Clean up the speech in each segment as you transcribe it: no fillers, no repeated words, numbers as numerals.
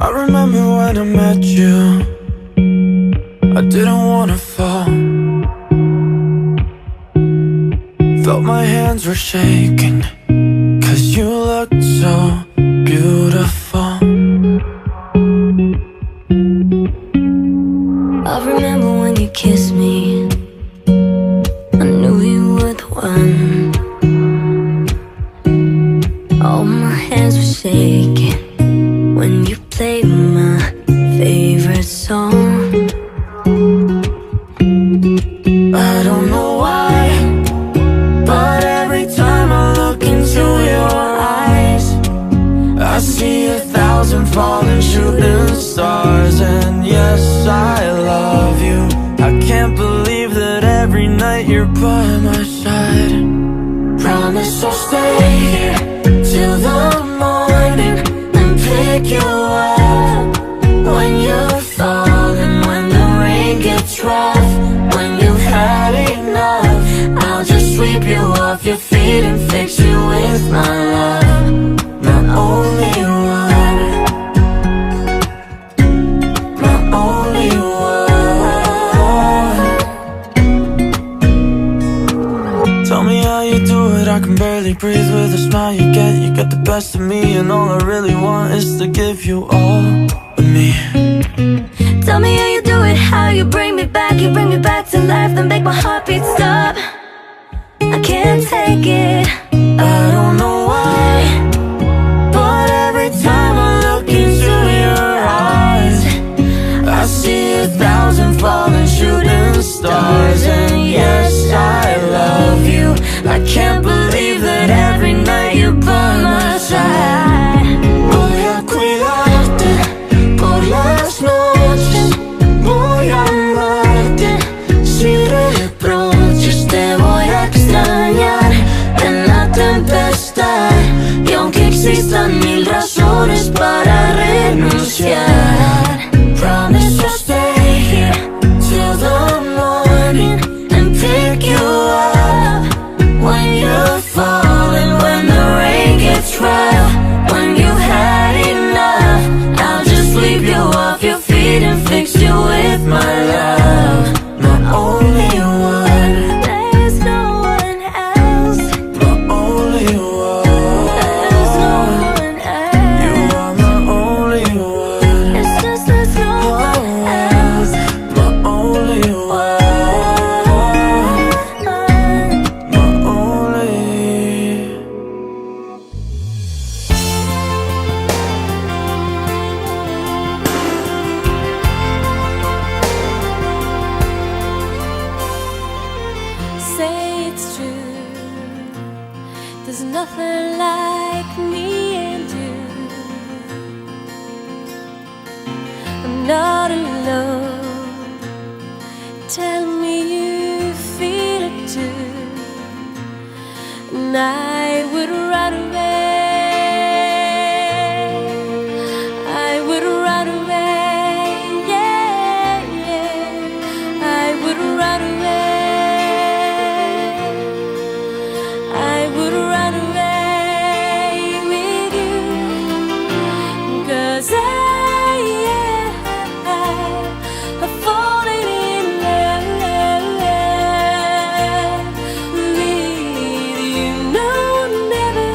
I remember when I met you, I didn't wanna fall. Felt my hands were shaking, 'cause you looked so beautiful. I remember when you kissed me, I knew you were the one. All my hands were shaking when you played my favorite song. I don't know why, but every time I look into your eyes, I see 1,000 falling shooting stars. And yes, I love you. I can't believe that every night you're by my side. Promise I'll stay here till the morning and pick you up when you're falling, when the rain gets rough, when you've had enough. I'll just sweep you off your feet and fix you with my love, my only one, my only one. Tell me how you do it, I can barely breathe with the smile you get. You got the best of me, and all I really want is to give you all of me. Tell me how you do it, how you bring me back to life, then make my heartbeat stop. I can't take it, I don't know why, but every time I look into your eyes, I see 1,000 falling shooting stars. And yes, I love you. I can't believe that every night you're by my side. Voy a cuidarte por las noches, voy a amarte sin reproches. Te voy a extrañar en la tempestad, y aunque existan 1000 razones para renunciar, promise I'll stay here till the morning and pick you up when you're falling, when the rain gets rough, when you've had enough. I'll just sweep you off your feet and fix you with my love, my only one. there's no one else, My only one. there's no one You else. are my only one. It's just there's no one else. My only one. My only. Say it's true, there's nothing like me and you. I'm not alone, tell me you feel it too, and I would run away, I would run away, yeah, yeah, I would run away, I would run away with you, 'cause I've fallen in love with you. No, never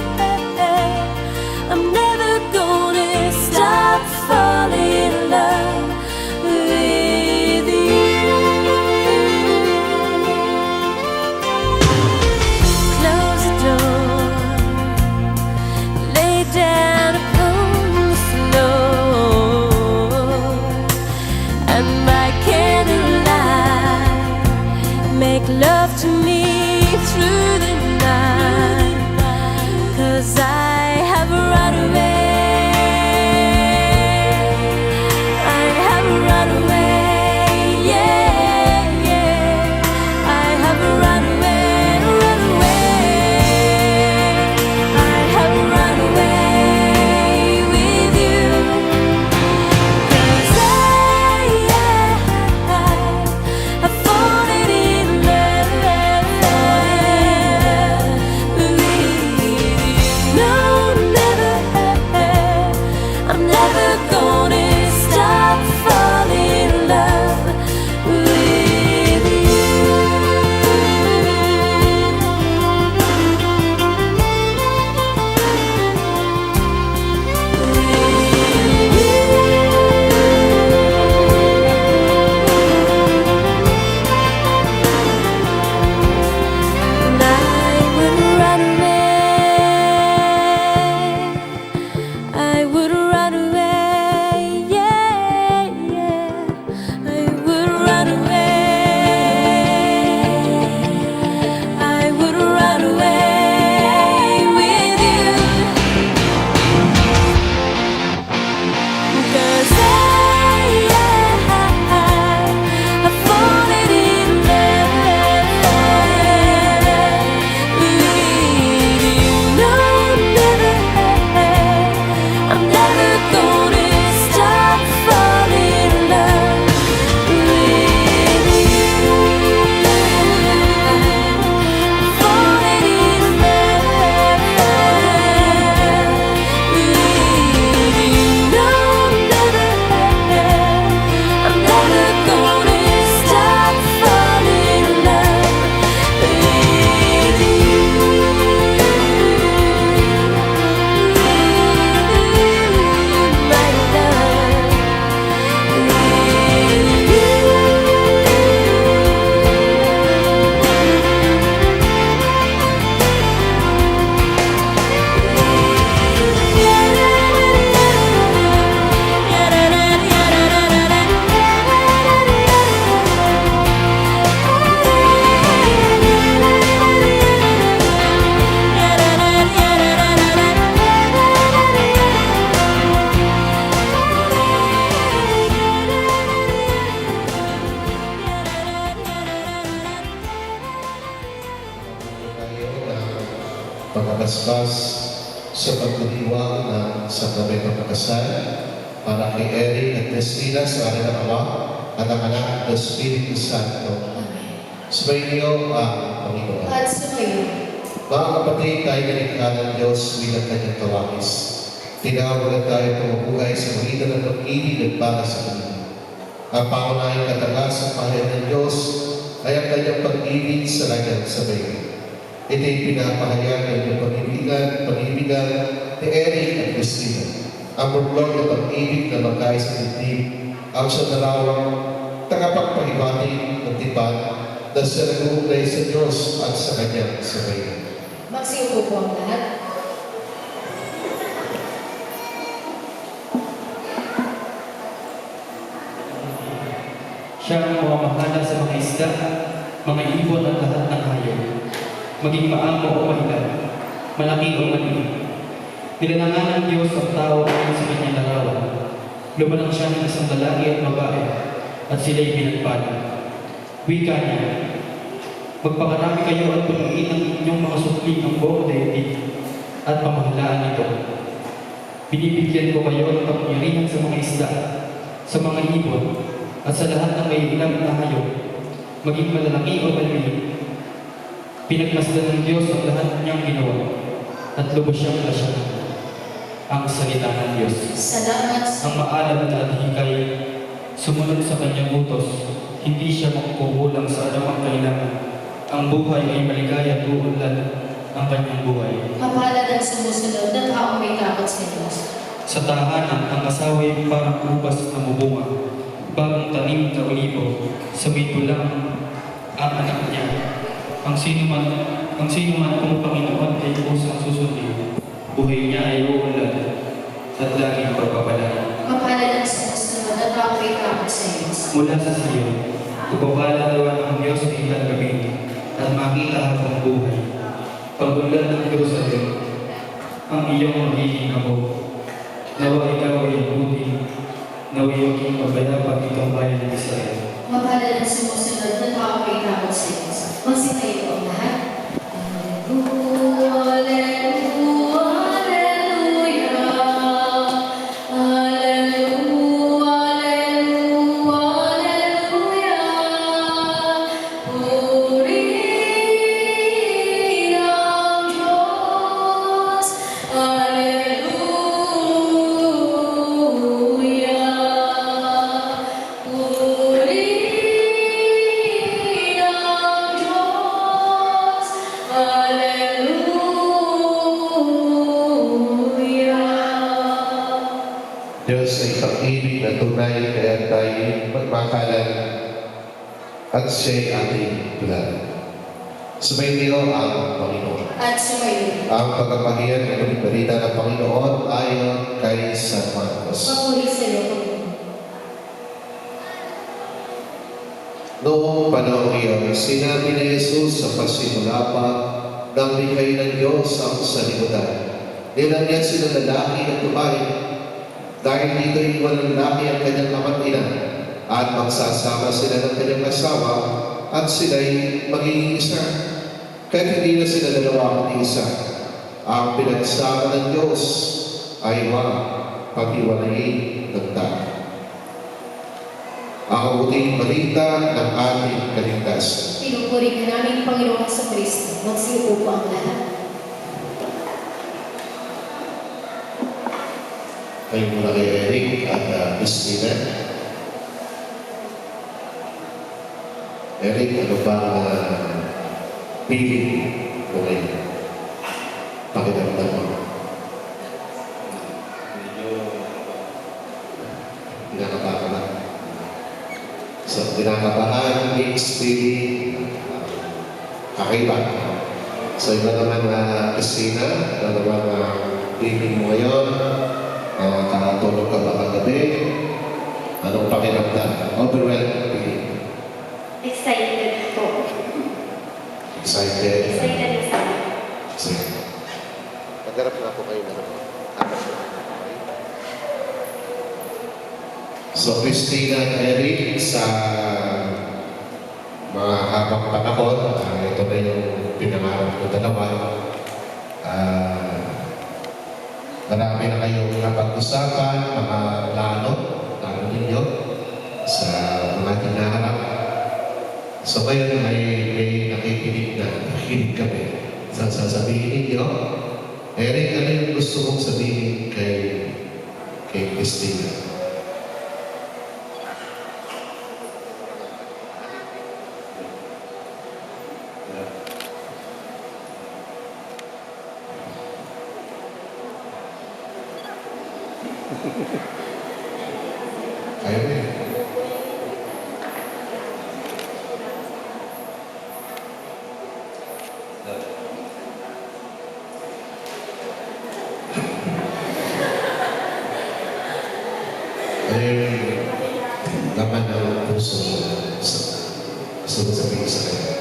pagkakasbas sa pagdidiwang ng sakramento ng kasal para kay Eric at Christina sa akin ng Ama at ang Anak at Espiritu Santo. Sumayin niyo ang Panginoon. At sumayin. Mga kapatid, tayo nilikha ng Diyos bilang kanyang kawangis. Tinawagan tayo tumubuhay sa magitan ng pag-ibig at para sa Kanya. Ang pangunahing katagas ng pahayag ng Diyos ay ang kanyang pag-ibig sa kanyang sabay. Ito'y pinapahayag ng iyong pag-ibigan ni Eric at Christina. Ang buklog ng pag-ibig na magkais sa dibdib, ang sa dalawang tagapagpahibati ng tipan na siya nag-uugnay sa Diyos at sa kanyang sabay. Magsiupo po ang lahat. Siya ang mamahala sa mga isda, mga ibon at lahat ng hayop. Maging maamo o mahina, malaki o maliit. Nilalangan ng Diyos ang tao ayon sa kanyang larawan. Lumalang siya ng isang lalaki at babae, at sila'y pinagpala. Wika niya, magpakarami kayo at punuin ang inyong mga supling ang buong daigdig at pamahalaan ito. Binibigyan ko kayo ng kapangyarihan sa mga isda, sa mga ibon, at sa lahat ng may ilang na hayop, maging malalaki o maliit. Pinagmasdan ng Diyos ang lahat niyang ginawa, at lubos siyang lasyan. Ang salita ng Diyos. Salamat. Ang maalam na adhikay, sumunod sa kanyang utos, hindi siya makukulang sa anumang kailangan. Ang buhay ay maligaya at uunlad ang kanyang buhay. Mapalad ang sumusunod na taong may takot sa Diyos. Sa tahanan, ang asawa ay parang ubas na mubunga. Bagong tanim na olibo, sa may tulang ang anak niya. Ang sino man kung Panginoon ay kusang susundin, buhay niya ay uunlad at laging pagpapalala. Mapalad ang sumusunod na taong may takot sa Diyos. Mula sa Siyon, ipapalalawan ang Diyos sa ilang gabi at makita habang buhay. Pag-unlad ng Jerusalem, ang iyong magiging ako. Nawa ikaw ay buti, nawa iyong mabayapa itong bayan ng Israel. Mapalad ang sumusunod na taong may takot sa Diyos. Magsitayo po ang lahat. Diyos ay pag-ibig na tunay kaya tayo magmakalan at siya'y ating tulad. Sumayin niyo ang Panginoon. At sumayin. Ang pagkapahayag ng balita ng Panginoon ayon kay San Marcos. Papuri sa iyo, Panginoon. Noong panahon iyon, sinabi ni Jesus sa pasimula pa ng likay ng Diyos ang sanlibutan. Nilagyan sila lalaki at babae. Dahil dito iwan ng lalaki ang kanyang ama't ina at magsasama sila ng kanyang asawa at sila'y magiging isa. Kahit hindi na sila dalawa kundi isa. Ang pinagsama ng Diyos ay wag paghiwalayin ng tao. Ang mabuting balita ng ating kaligtasan. Pinupuri ka namin, Panginoon sa Kristo. Magsiupo po ang lahat. Kayo muna kay Eric at Christina. Eric, ano ba feeling mo ngayon? Pakiramdam mo? Kinakabahan na. So, kinakabahan, mixed feeling, kakaiba. So, iba naman Christina, iba naman feeling mo ngayon. Nakatulog ka ba kagabi? Anong pakiramdam? Overwhelmed feeling. Excited po. Excited. Excited. Sige. Magharap na po kayo na naman. So, Christina at Eric, sa mga habang panahon, ito na yung pinangarap ng dalawa. Marami na kayong napag-usapan, mga plano ninyo sa mga hinaharap. So ngayon may nakikinig kami sa sasabihin ninyo. Eric, ano yung gusto mong sabihin kay Christina? Ayaw na eh. Ano yung laman ng puso mo gusto mo sabihin sa kanya?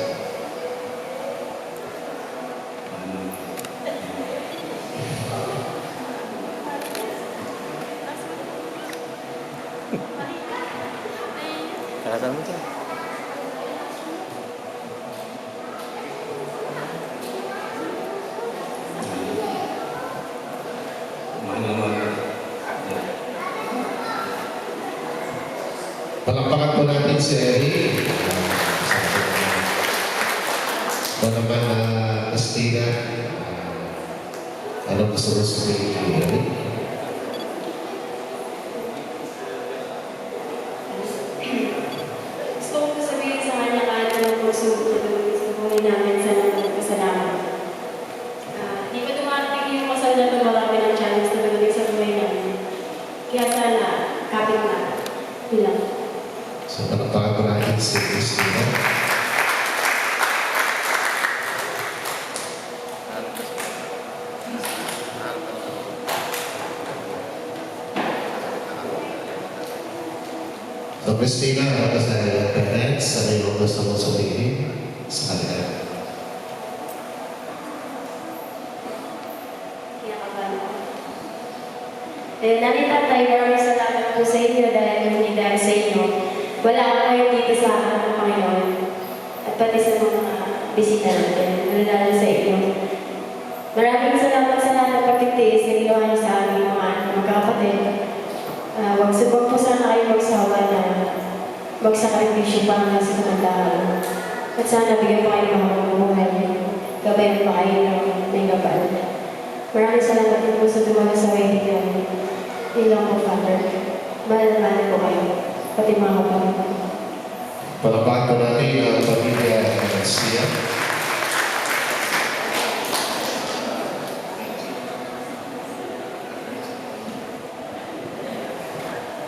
Kakasan mo dyan. Palakpakan po natin si Eric. Ito naman na Christina. Ano gusto mo sabihin kay Eric? Gusto ko sabihin sa kanya kahit anong pagsusunod sa buhay namin sa kasalanan. Di ba dumarating yung kasal na ito, marami ng challenge na nagaling sa buhay namin. Kaya sana, kapit na. Bilang. So, palakpakan po natin si Christina. So, Christina, ako sa parents, ano yung gusto mo sabihin sa kanila? Kinakabahan ako. Nanay Tatay, maraming salamat po sa inyo dahil hindi dahil sa inyo. Wala ako kayo dito sa akin ng Panginoon. At pati sa mga bisita natin, nalala sa inyo. Maraming salamat sa lahat ng pagtitiis na ginawa niyo sa aming mga magkakapatid. Huwag subok po sana kayo magsawa na magsakripisyo pa hanggang sa kamandaan. At sana bigyan pa kayo ng mga mabuhay. Gabayan pa kayo ng may gabal. Maraming salamat din po sa tumala sa wedding namin. Ilang po, Father. Mahal na mahal po kayo. Pati mga kapatid. Palakpakan po natin ang pamilya Garcia.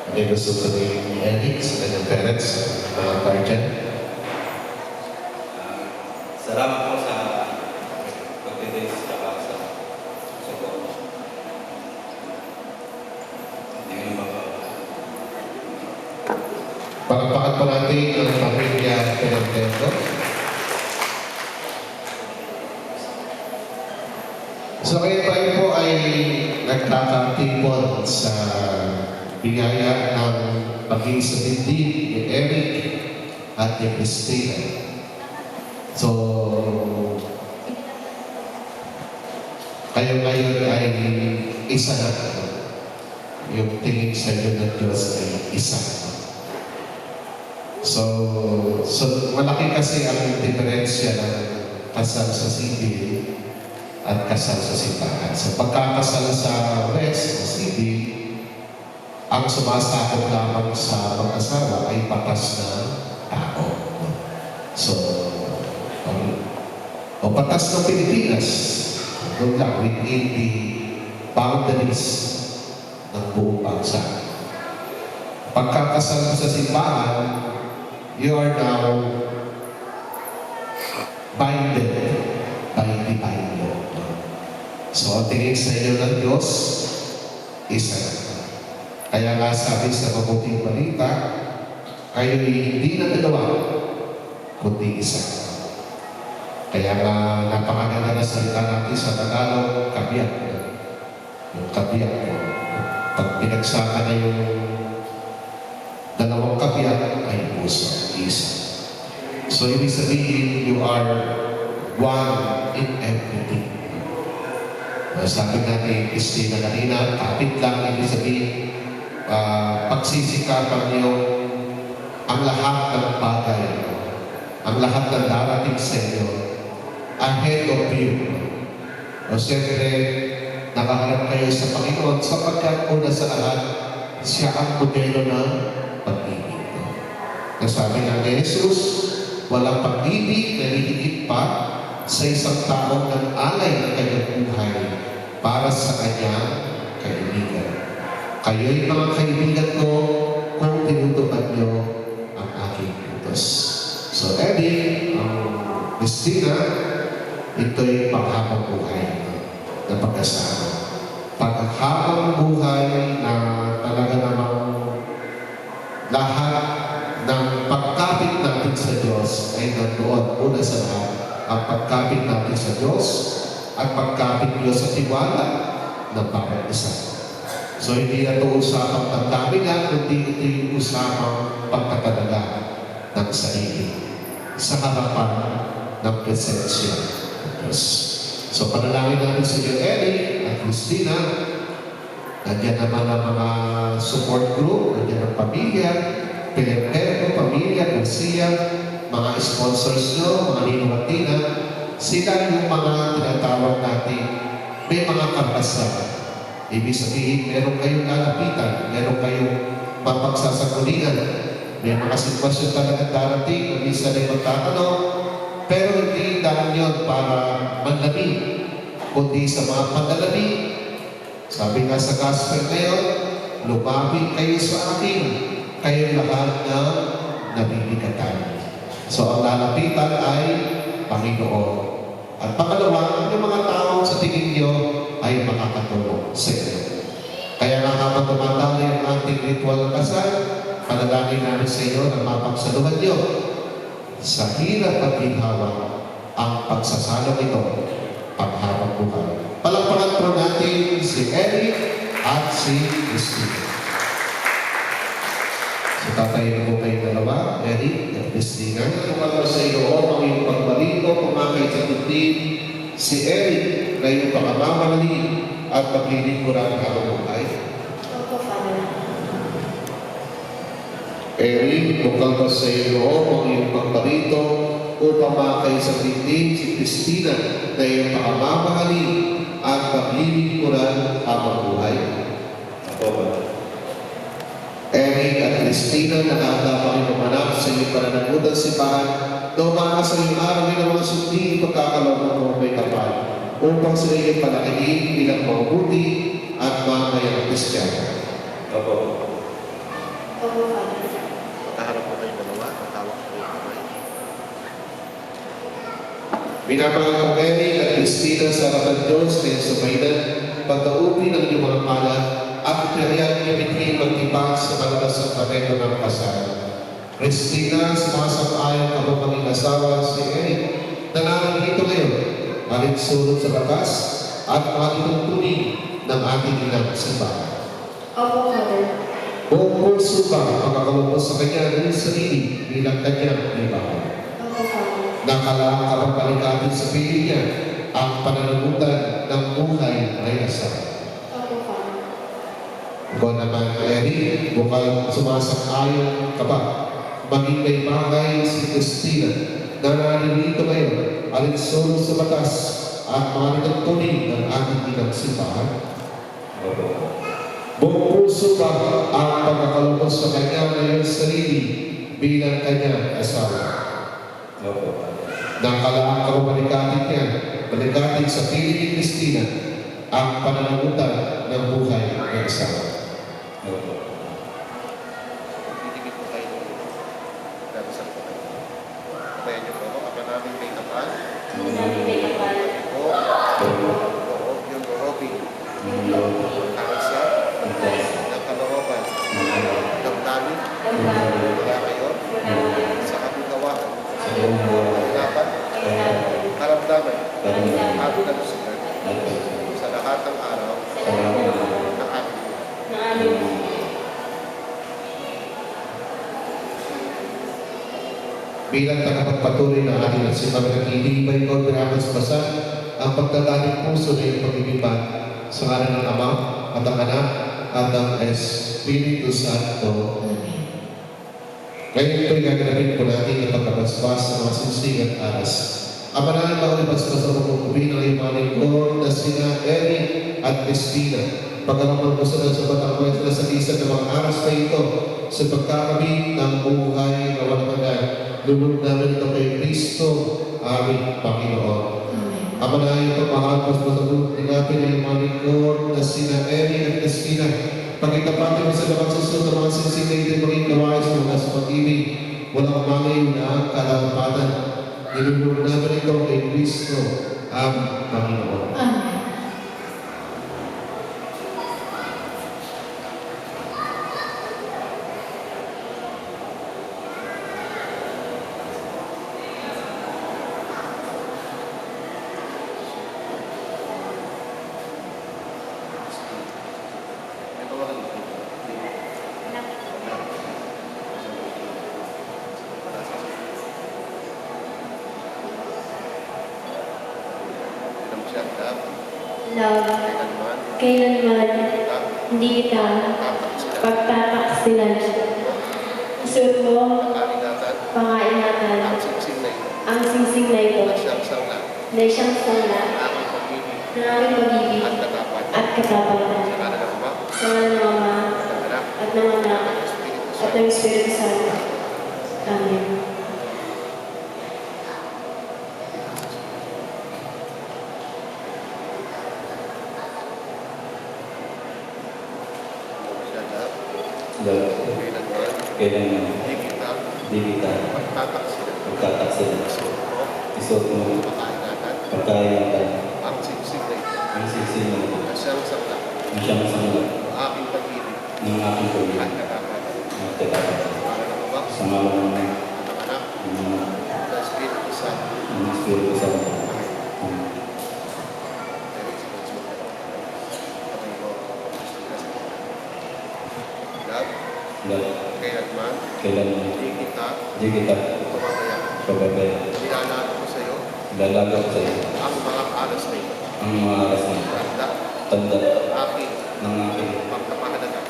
Ano yung gusto sabihin ni Eric sa kanyang parents, mga guardian? Salamat po sa pagtitis sa support. Hindi naman po. Palakpakan po natin ang pamilya Pinagdento. So kayo tayo po ay nagkakatipon sa biyaya ng paging sa dibdib ni Eric at ni Christina. So, kayo ngayon ay isa na. Yung tingin sa inyo ng Diyos ay isa. So malaki kasi ang diferensya ng kasal sa civil at kasal sa simbahan. So pagkakasal sa West, sa civil, ang sumasakop lamang sa mag-asawa ay patas na tao. So, o patas ng Pilipinas, doon lang, within the boundaries ng buong bansa. Pagkakasal sa simbahan, you are now binded by divine law. So, ang tingin sa inyo ng Diyos, isa na. Kaya nga sabi sa mabuting balita, kayo'y hindi na dalawa, kundi isa. Kaya nga napakaganda na salita natin sa Tagalog, kabiyak. Yung kabiyak mo. Pag pinagsaka na yung dalawang kabiyak, ay puso, isa. So, ibig sabihin, you are one in everything. Sabi natin, Christina kanina, kapit lang, ibig sabihin, pagsisikapan niyo ang lahat ng bagay, ang lahat ng darating sa inyo, ahead of you. O siyempre, nakaharap kayo sa Panginoon sapagkat una sa lahat, siya ang modelo ng pag-ibig. Nasabi nga ni Jesus, walang pag-ibig na hihigit pa sa isang taong nag-alay ng kanyang buhay para sa kanyang kaibigan. Kayo'y mga kaibigan ko kung tinutupad niyo ang aking utos. So, Eddie, Christina, ito'y panghabang buhay na pag-asama. Paghabang buhay na talaga namang lahat ng pagkapit natin sa Diyos ay nandoon. Una sa lahat, ang pagkapit natin sa Diyos at pagkapit niyo sa tiwala ng bawat isa. So, hindi na ito usapang tagdami lang, kundi ito usapang pagtatalaga ng sarili sa harapan ng presensya ng Diyos. So, panalangin natin sa iyo, Eddie at Christina. Nandiyan naman ang mga support group, nandiyan ang pamilya, Pilipino, pamilya, Garcia, mga sponsors nyo, mga Ninomatina. Sila yung mga tinatawag natin, may mga kapasan. Ibig sabihin, meron kayong lalapitan, meron kayong mapagsasagulingan. May mga sitwasyon talaga darating, kung minsan ay magtatanong, pero hindi dahil yun para manlamig, kundi sa mga panlalamig. Sabi nga sa gospel ngayon, lumapit kayo sa akin, kayo lahat na nabibigatan. So ang lalapitan ay Panginoon. At pangalawa, yung mga tao sa tingin nyo ay makakatulong sa inyo. Kaya nga habang tumatali ang ating ritual na kasal, panalangin namin sa inyo na mapagsaluhan nyo sa hirap at ginhawa ang pagsasalong ito paghabang buhay. Palakpakan po natin si Eric at si Christina. So tatayin po kayo dalawa, Eric at Christina. Kung sa iyo ang iyong pagbalito, pumakay sa tutin, si Eric na iyong pakamamali at paglilingkuran habang buhay. Opo, Father. Eric, bukal ba sa iyo ang iyong pagbalito upang makay sa tutin si Christina na iyong pakamamali at paglilingkuran habang buhay. Eric at Christina, nakahanda pa kayong mamanap sa iyong pananagutan simbahan na umakas sa iyong araw ng mga sundi pagkakalaw ng mga may kapal upang sila iyong palakihin bilang mabuti at mamayang Kristiyano. Opo. Opo, Father. Nakaharap po kayong dalawa, natawag po yung kamay. Binabangan ko Eric at Christina sa harapan Diyos na sa mainan, pagkaupin ang iyong mga pala at pinayag niyo bithin magtibag sa malakas sa sakramento ng kasal. Christina, sumasang-ayon ka ba maging asawa si Eric na narito ngayon, alinsunod sa batas at maging tunig ng ating ilang simbahan. Opo, Father. Buong puso ba ang makakalungkot sa kanya ng sarili bilang kanyang libahan? Opo, Father. Nakalaang kapagpalikatin sa piling niya ang pananagutan ng buhay ay asawa. Opo, Father. Ikaw naman, Eric, bukal sumasang-ayon ka ba? Maging may bagay si Christina na naririto ngayon, alinsunod sa batas at mga nagtutunin ng ating ilang simbahan. Buong puso ba ang pagkakalungkot sa kanya na iyong sarili bilang kanyang asawa? Nakalaang kapabalikatin niya, balikatin sa piling ni Christina ang pananagutan ng buhay ng asawa. Titigit po kayo ng darasal po kayo. Patayan niyo po ako, kapag namin may kapal. Hindi namin may kapal. Yung rohopin. Pagkaisa. Ng kalooban. Damdamin. Wala kayo. Sa kapitawaan. Kahirapan. Karamdaman. At kalusugan. Sa lahat ng araw. Na aming bilang tagapagpatuloy ng ating simbahan ng ilibay ko, pinakas basan ang pagdadaling puso na iyong pag-ibiban sa ngalan ng Ama at ng Anak at ng Espiritu Santo. Ngayon ito'y gaganapin po natin ang pagkabasbas ng mga sinsing at aras. Ama namin makalibasbas ang pagkukubi ng iyong mga lingkod na sina Eric at Christina. Pagkaraman po sila sa batang mga sila sa isa ng mga aras na ito sa pagkakabit ng buhay na walang hanggan. Lulog namin ito kay Kristo, aming Panginoon. Ama na iyong pagmahal po sa tinapin ng mga lingkod na sina Eric at Christina. Pagkitapatin mo sa labang susunod ng mga sinsing na ito maging gawain sa mga sa pag-ibig. Walang mangay na kalapatan. Nilulog namin ito kay Kristo, aming Panginoon. Amen. Love, kailanman hindi kita pagtataksilan. Isuot mo, pangaingatan, ang singsing na ito, na siyang sangla, na aming pag-ibig at katapatan. Sa ngalan ng Ama at ng Anak at ng Espiritu Santo. Amen. Kailangan di kita pagtataksilan. Isuot mo pagkaingatan ang singsing na ito na siyang sangla ng aking pag-ibig at katapatan. Sa ngalan ng Anak ng Espiritu Santo. Kailanman di kita pababayaan. Ilalaga ko sa iyo ang mga aras na ito. Tanda ng aking pagpapahalaga.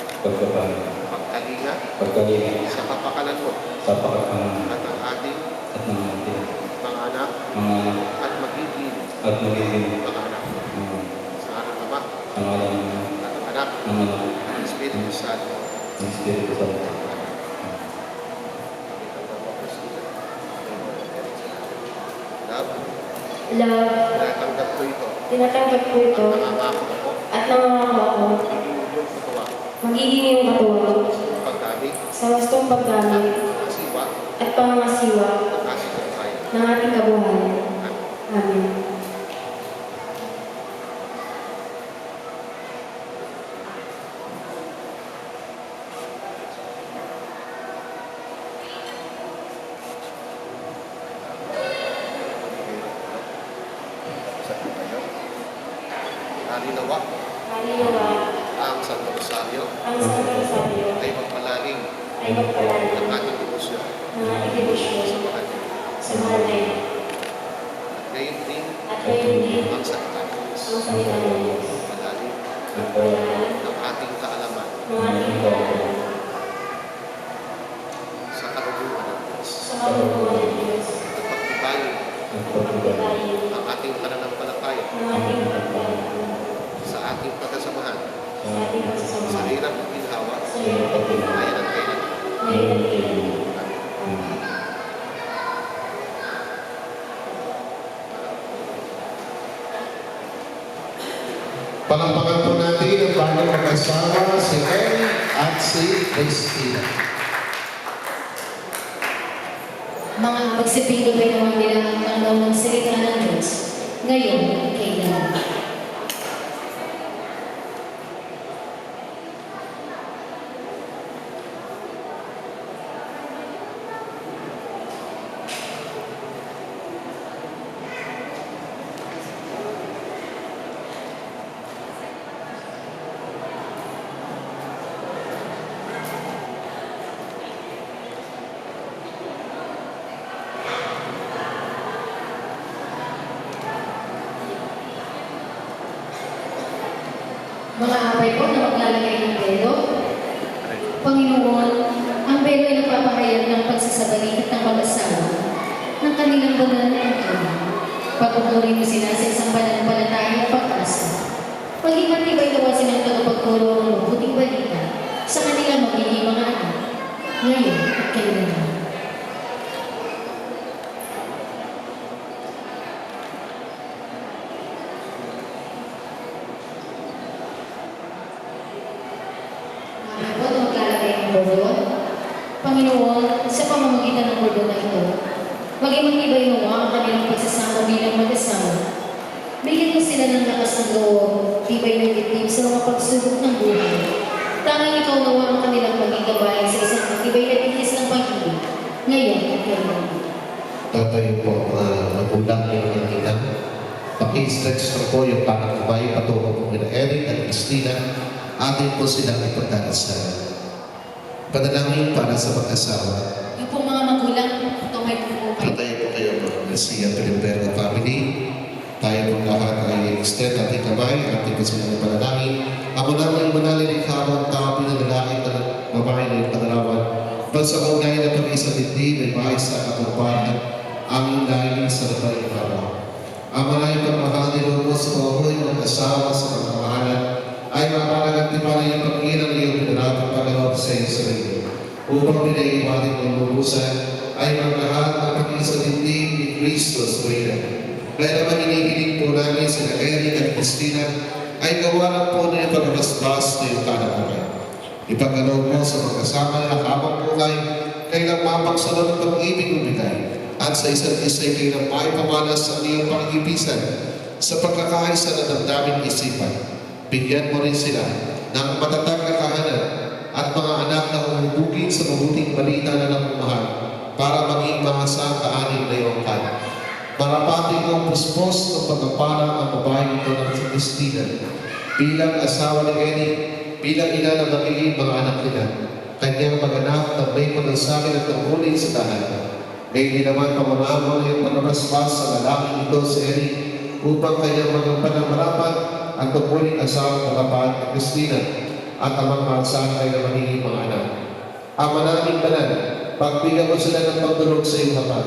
Pagkalinga sa kapakanan mo at ng ating mga anak at magiging mga anak. Sa ngalan ng Ama, ng Anak, ng Espiritu Santo. Love, tinatanggap ko ito at nangangako ko magiging iyong katuwang sa wastong paggamit at pangangasiwa ng ating kabuhayan. Amen. Halinawa ang Santo Rosario ay magpalaling ng ating debosyon sa mahal na ito. At gayon din ang salita ng Diyos magpalaling ng ating kaalaman sa karuguan ng Diyos at pagtibayin ang ating pananampalataya sa ating pagkasamahan sa hirap at ginhawa ngayon at kailan. Palampakan po natin ang bagong mag-asawa si Eric at si Christina. Mga pagsipilog ay naman nila ang tanaw ng salita ng Diyos ngayon at kailan. Mga abay po na maglalagay ng belo. Panginoon, ang belo ay nagpapahayag ng pagsasabalikat ng mag-asawa ng kanilang banal na tungkol. Pagpupuri mo sila sa isang pananampalatayang pag-asa. Maging matibay nawa silang tagapagturo ng mabuting balita sa kanilang magiging mga anak. Ngayon at kailanman. Panginoon, sa pamamagitan ng bordon na ito, maging matibay nawa ang kanilang pagsasama bilang mag-asawa. Bigyan mo sila ng lakas ng loob, tibay ng dibdib sa mga pagsubok ng buhay. Tanging ikaw nawa ang kanilang maging gabay sa isang matibay na bigis ng pag-ibig. Ngayon at kailanman. Tatayo po ang magulang niyo ng inang. Paki-stretch na po yung parang babae patungo po kina Eric at Christina. Atin po silang ipagdarasal. Panalangin para sa mag-asawa. Yung pong mga magulang, tumay po po kayo. Tatayo po kayo po ng Garcia Pilipero family. Tayo po lahat ay extend ating kamay, ating po silang panalangin. Ako naman yung manalinig habang tao pinanalangin na babae na yung panalawan. Sa kaunay na pag-isa dindi, may bahay sa katuparan, ang lalim sa labay ng araw. Ang maraming pagmahal ni Lord sa kahoy ng asawa sa pagmamahalan ay mapanagantipan yung pag-irang iyong pinarapang pagawag sa iyo sa iyo. Upang pinaiwanin ng lubusan ay maglahat ng pag-isa dindi ni Kristo sa iyo. Kaya naman inihiling po namin sila Eric at Christina ay gawaran po na yung pagbasbas na yung kanakabay. Ipagkaloob mo sa magkasama na habang buhay, kailang mapagsunod ng pag-ibig mo bigay. At sa isa't isa kailang maipamalas sa iyong pag-ibisan sa pagkakaisa ng damdaming isipan. Bigyan mo rin sila ng matatag na kahanan at mga anak na humubugin sa mabuting balita na nagmamahal para maging mahasang kaanin na iyong kanan. Marapating ang puspos ng pagkapara ang babae ito ng si Christina bilang asawa ni Eric, bilang ina ng magiging mga anak nila, kanyang mag-anak na may pag-asakin at tangkulin sa tahanan. Ngayon naman pamamahal na yung pagkabasbas sa lalaking ito si Eric upang kanyang magampan ng marapat ang tangkulin asawa ng kapahan ni Christina at ang mga magsakay na magiging mga anak. Ang manaming banal, pagbigyan mo sila ng pagdulog sa iyong hapat.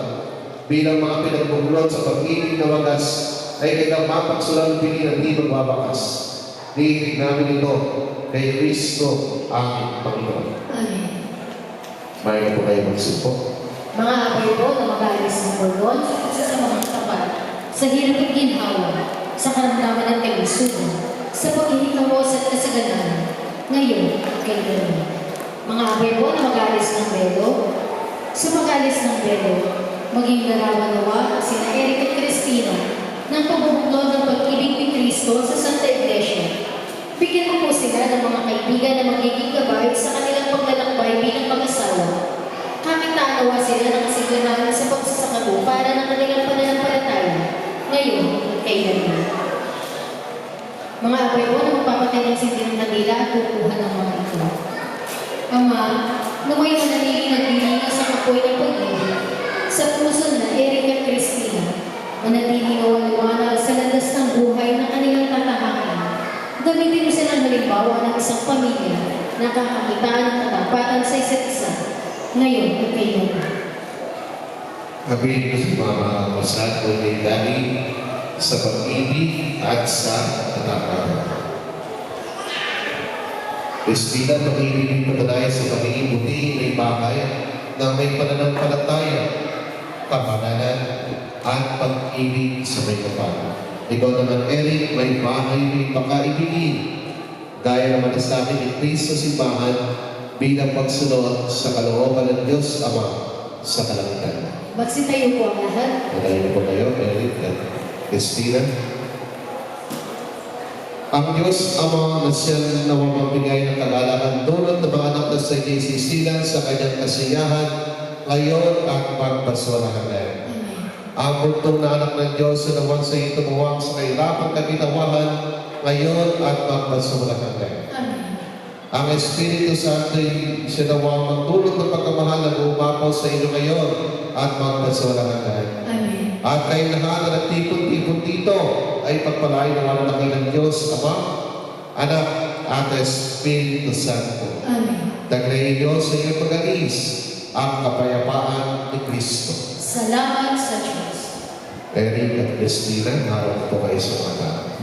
Bilang mga pinagbubulot sa pag-ibig na wagas ay kailang mapagsulalubingin ang di magbabakas. Diinig namin ito kay Kristo ang Panginoon. Amen. Mayroon po kayo magsupo. Mga abay po na mag-aalis ng bordon sa mga tapat, sa hirap at ginhawa, sa karamdaman ng kalisunan, sa paghihikamos at kasaganan, ngayon at kailanman. Mga abay po na mag-aalis ng belo, sa mag-aalis ng belo, maging larawan nawa sina Eric at Christina ng pagbubuklod ng pag-ibig ni Kristo sa Santa Iglesia. Bigyan mo po sila ng mga kaibigan na magiging gabay sa kanilang paglalakbay bilang mag-asawa. Kakitaan nawa sila ng kasiglahan sa pagsasakabo para ng kanilang pananampalataya. Ngayon, kailanman. Mga abay po na magpapatay ng sinti ng kanila at kukuha ng mga ito. Ama, naway mananili nagdilingan sa kapoy ng pag-ibig sa puso na Eric at Christina, manatili na waliwanag sa landas ng buhay na kanilang tatahakin. Gamitin mo silang halimbawa ng isang pamilya na kakakitaan ng katapatan sa isa't isa. Ngayon at kailanman. Sabihin ko sa mga kasal ko ni Daddy sa pag-ibig at sa katapatan. Christina, pag-ibig pagkadaya sa pagiging buti may bagay na may pananampalataya, kapananan at pag-ibig sa may kapal. Ikaw naman, Eric, may bahay may pagkaibigin. Gaya naman na sabi ni Kristo simbahan bilang pagsunod sa kalooban ng Diyos Ama sa kalangitan. Magsitayo po ang lahat. Patayin po kayo, Eric at Christina. Ang Diyos Ama na siyang nawamabigay ng kagalakan dulot ng mga anak na sa isisilan sa kanyang kasiyahan ngayon at pagpaswalahan. Ang buntong na anak ng Diyos na nawan sa iyo tumuwang sa kahirapang kaginawahan ngayon at pagpaswalahan. Amen. Ang Espiritu Santo ay siya nawang magdulot ng pagkamahal na bumapaw sa iyo ngayon at pagpaswalahan. Amen. At kayo lahat na nagtipon-tipon dito ay pagpalain ng mga ng Diyos Ama Anak, at Espiritu Santo. Amen. Taglayin niyo sa iyong pag-alis ang kapayapaan ni Kristo. Salamat sa Diyos. Eric at Christina, harap po kayo sa mga.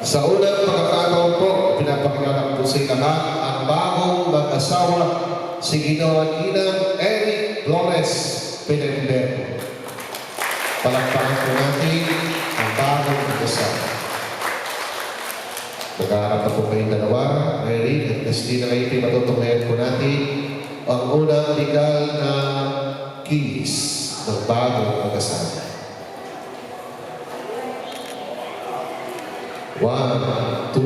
Sa unang pagkakataon po, pinapakilala po sa lahat ang bagong mag-asawa, si Ginoong Inang Eric Flores Pinenbergo. Palakpakan po natin ang bagong mag-asawa. Nagkaharap na po kayong dalawa, Eric at Christina, kayo pinatutunayan po natin ang unang legal na keys ng bagong mag-asawa. 1, 2,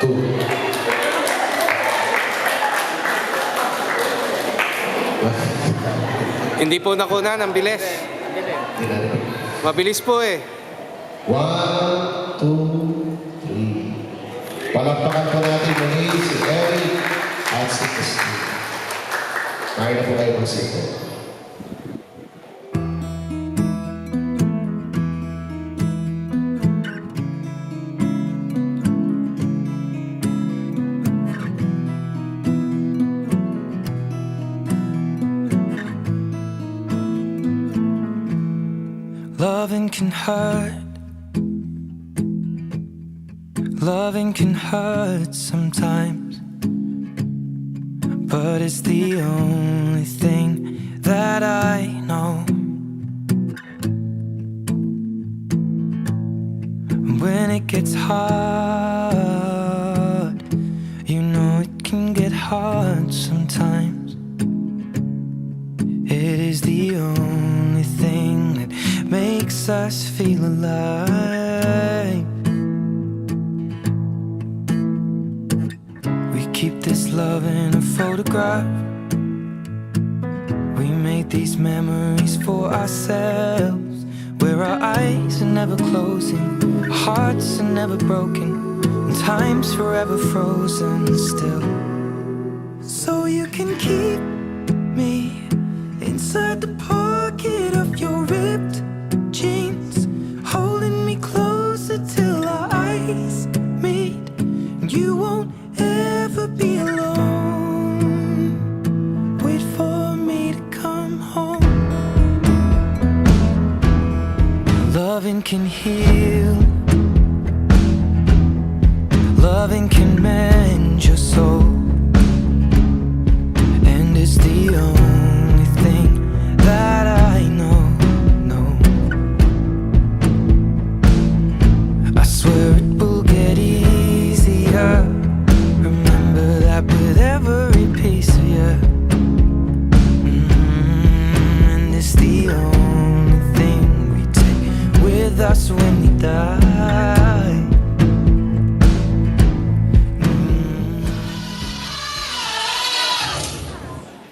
2. Hindi po nakunan, ang bilis. Mabilis po eh. 1, 2, 3. Palakpakan po natin muli si Eric at si Christine. Kaya na po kayo magsito. Loving can hurt. Loving can hurt sometimes, but it's the only thing that I know. When it gets hard, you know it can get hard sometimes. It is the only thing that makes us feel alive. We keep this love in a photograph. We made these memories for ourselves, where our eyes are never closing, hearts are never broken, and time's forever frozen still. So you can keep me inside the pocket of your ripped jeans, holding me closer till our eyes meet. You won't ever be alone. Wait for me to come home. Loving can heal. Loving can mend your soul. And it's the only thing that I know. I swear it will get easier. Remember that with every piece of you. And it's the only thing we take with us when we die.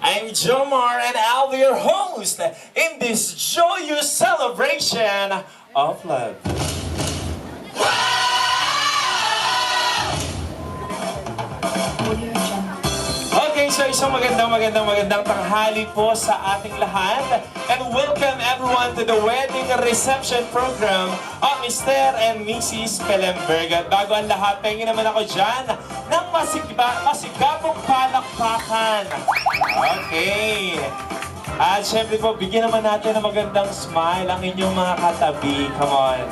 I'm Jomar and I'll be your host in this joyous celebration of love. Okay, so isang magandang tanghali po sa ating lahat. And welcome everyone to the wedding reception program of Mr. and Mrs. Pelemberg. At bago ang lahat, pengin naman ako dyan ng masigabong palakpakan. Okay. At syempre po, bigyan naman natin ng magandang smile ang inyong mga katabi. Come on.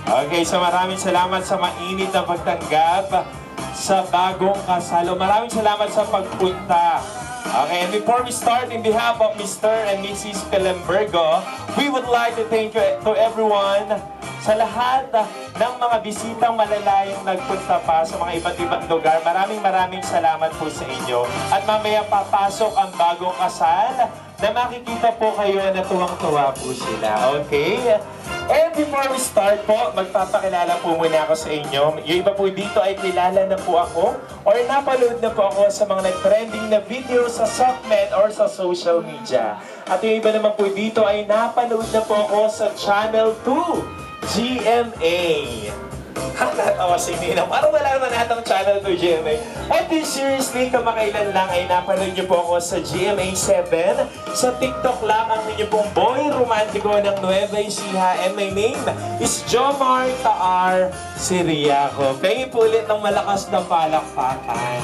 Okay, so maraming salamat sa mainit na pagtanggap sa bagong kasalo. Maraming salamat sa pagpunta. Okay, and before we start, in behalf of Mr. and Mrs. Pelembergo, we would like to thank you to everyone sa lahat ng mga bisitang malalayong nagpunta pa sa mga iba't ibang lugar. Maraming salamat po sa inyo. At mamaya papasok ang bagong kasal na makikita po kayo na tuwang-tuwa po sila. Okay? And before we start po, magpapakilala po muna ako sa inyo. Yung iba po dito ay kilala na po ako or napanood na po ako sa mga nag-trending na video sa SOCMED or sa social media. At yung iba naman po dito ay napanood na po ako sa Channel 2 GMA. Nakatawa si Nina. Parang wala naman natang Channel 2 GMA. At seriously, kamakailan lang ay napanood niyo po ako sa GMA 7. Sa TikTok lang ang inyo pong boy romantiko ng Nueva Ecija. And my name is Jomar Taar Si Riaco. Pengi po ulit ng malakas na palakpakan.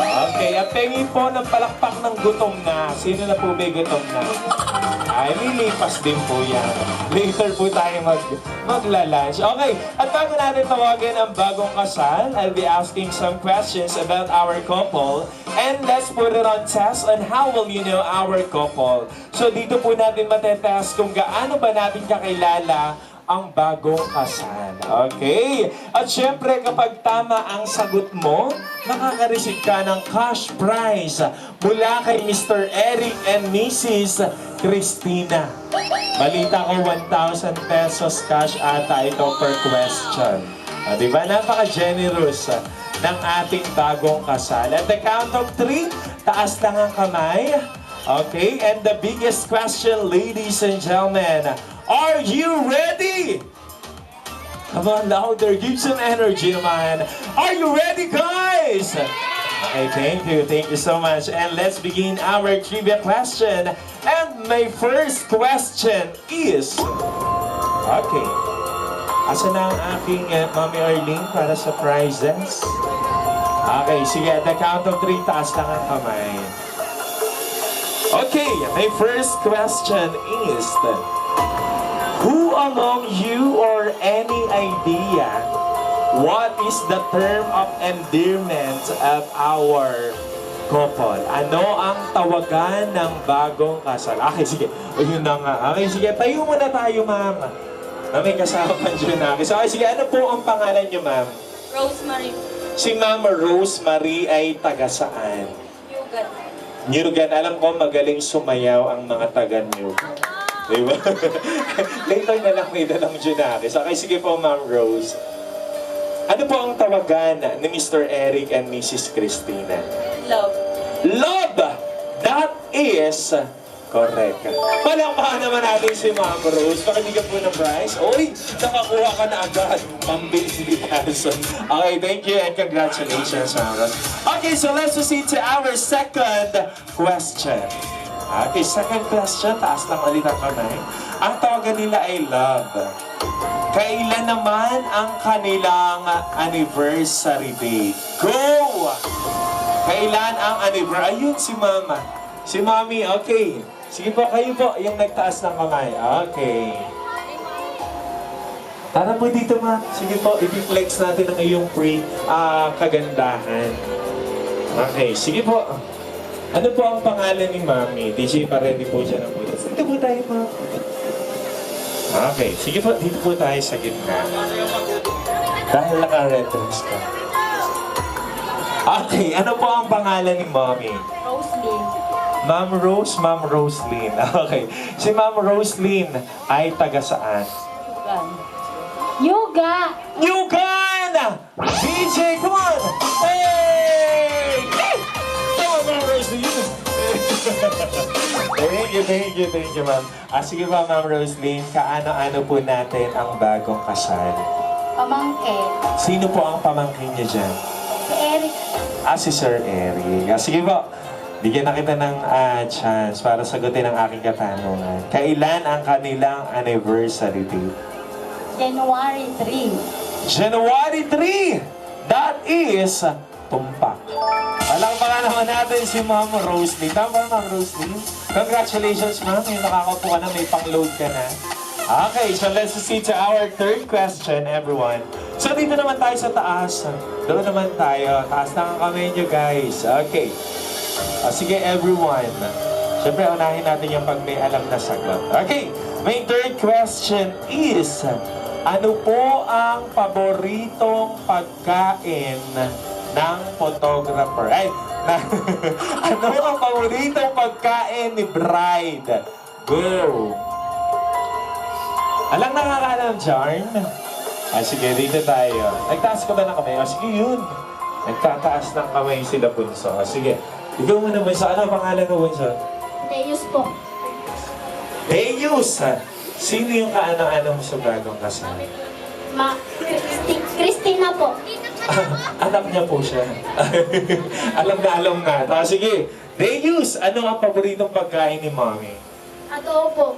Okay, at pengi po ng palakpak ng gutom na. Sino na po may gutom na? Ay, lilipas din po yan. Later po tayo magla-lunch. Okay, at bago natin tawagin ang bagong kasal, I'll be asking some questions about our couple. And let's put it on test on how will you know our couple. So dito po natin matetest kung gaano ba natin kakilala ang bagong kasal. Okay? At syempre, kapag tama ang sagot mo, makaka-receive ka ng cash prize mula kay Mr. Eric and Mrs. Christina. Balita ko, 1,000 pesos cash ata ito per question. Diba? Napaka-generous ng ating bagong kasal. At the count of 3, taas lang ang kamay. Okay? And the biggest question, ladies and gentlemen, are you ready? Come on, louder. Give some energy, man. Are you ready, guys? Okay, thank you. Thank you so much. And let's begin our trivia question. And my first question is... Okay. Asa na ang aking Mami Arlene para sa prizes? Okay, sige. At the count of 3, taas lang ang kamay. Okay, my first question is... Who among you or any idea what is the term of endearment of our couple? Ano ang tawagan ng bagong kasal? Okay, sige. O, yun na nga. Okay, sige. Tayo muna tayo, ma'am. May kasama dyan namin. So, okay, sige. Ano po ang pangalan niyo, ma'am? Rosemary. Si Ma'am Rosemary ay taga saan? Yugat. Nyugan. Alam ko magaling sumayaw ang mga taga Nyugan. Diba? Later na lang may dalang Junakis. Okay, sige po, Ma'am Rose. Ano po ang tawagan ni Mr. Eric and Mrs. Christina? Love. Love! That is correct. Palakpakan naman natin si Ma'am Rose. Pakibigyan po ng prize. Uy, nakakuha ka na agad. Pambilis ni Carson. Okay, thank you and congratulations, Ma'am Rose. Okay, so let's proceed to our second question. Okay, second question, taas lang ulit ang kamay. Ang tawagan nila ay love. Kailan naman ang kanilang anniversary date? Go! Kailan ang anniversary? Ayun, si Mama. Si Mami, okay. Sige po, kayo po, yung nagtaas ng kamay. Okay. Tara po dito, Ma. Sige po, i-flex natin ang iyong kagandahan. Okay, sige po. Ano po ang pangalan ni Mami? DJ, pa-ready po siya ng butas. Dito po tayo, Ma'am. Okay, sige po, dito po tayo sa gitna. Dahil naka-red dress ka. Okay, ano po ang pangalan ni Mami? Roselyn. Ma'am Rose, Ma'am Roselyn. Okay, si Ma'am Roselyn ay taga saan? Yugat. Yoga! Yugan! DJ, come on! Hey! Ma'am Roselyn. Thank you, ma'am. Sige pa, Ma'am Roselyn, kaano-ano po natin ang bagong kasal? Pamangkin. Sino po ang pamangkin niya dyan? Si Eric. Si Sir Eric. Sige po, bigyan na kita ng chance para sagutin ang aking katanungan. Kailan ang kanilang anniversary date? January 3. January 3! That is tumpak. Palakpakan naman natin si Ma'am Roselyn. Tama, Ma'am Roselyn? Congratulations, Ma'am. May nakakaupo ka na, may pang-load ka na. Okay, so let's proceed to our third question, everyone. So dito naman tayo sa taas. Doon naman tayo. Taas na ang kamay nyo, guys. Okay. Sige, everyone. Siyempre, unahin natin yung pag may alam na sagot. Okay, my third question is, ano po ang paboritong pagkain ng photographer? Ay, ano ang paboritong pagkain ni bride? Go! Alang nakakalam, Jarn? Sige, dito tayo. Nagtaas ka ba ng kamay? Sige, yun. Nagtataas ng kamay sila, Bunso. Sige, ikaw muna, Bunso. Ano ang pangalan mo, Bunso? Deus po. Deus! Sino yung kaano-ano mo sa bagong kasal? Christina po. Anak niya po siya. alam na. Sige, Deus, ano ang paboritong pagkain ni Mommy? Adobo.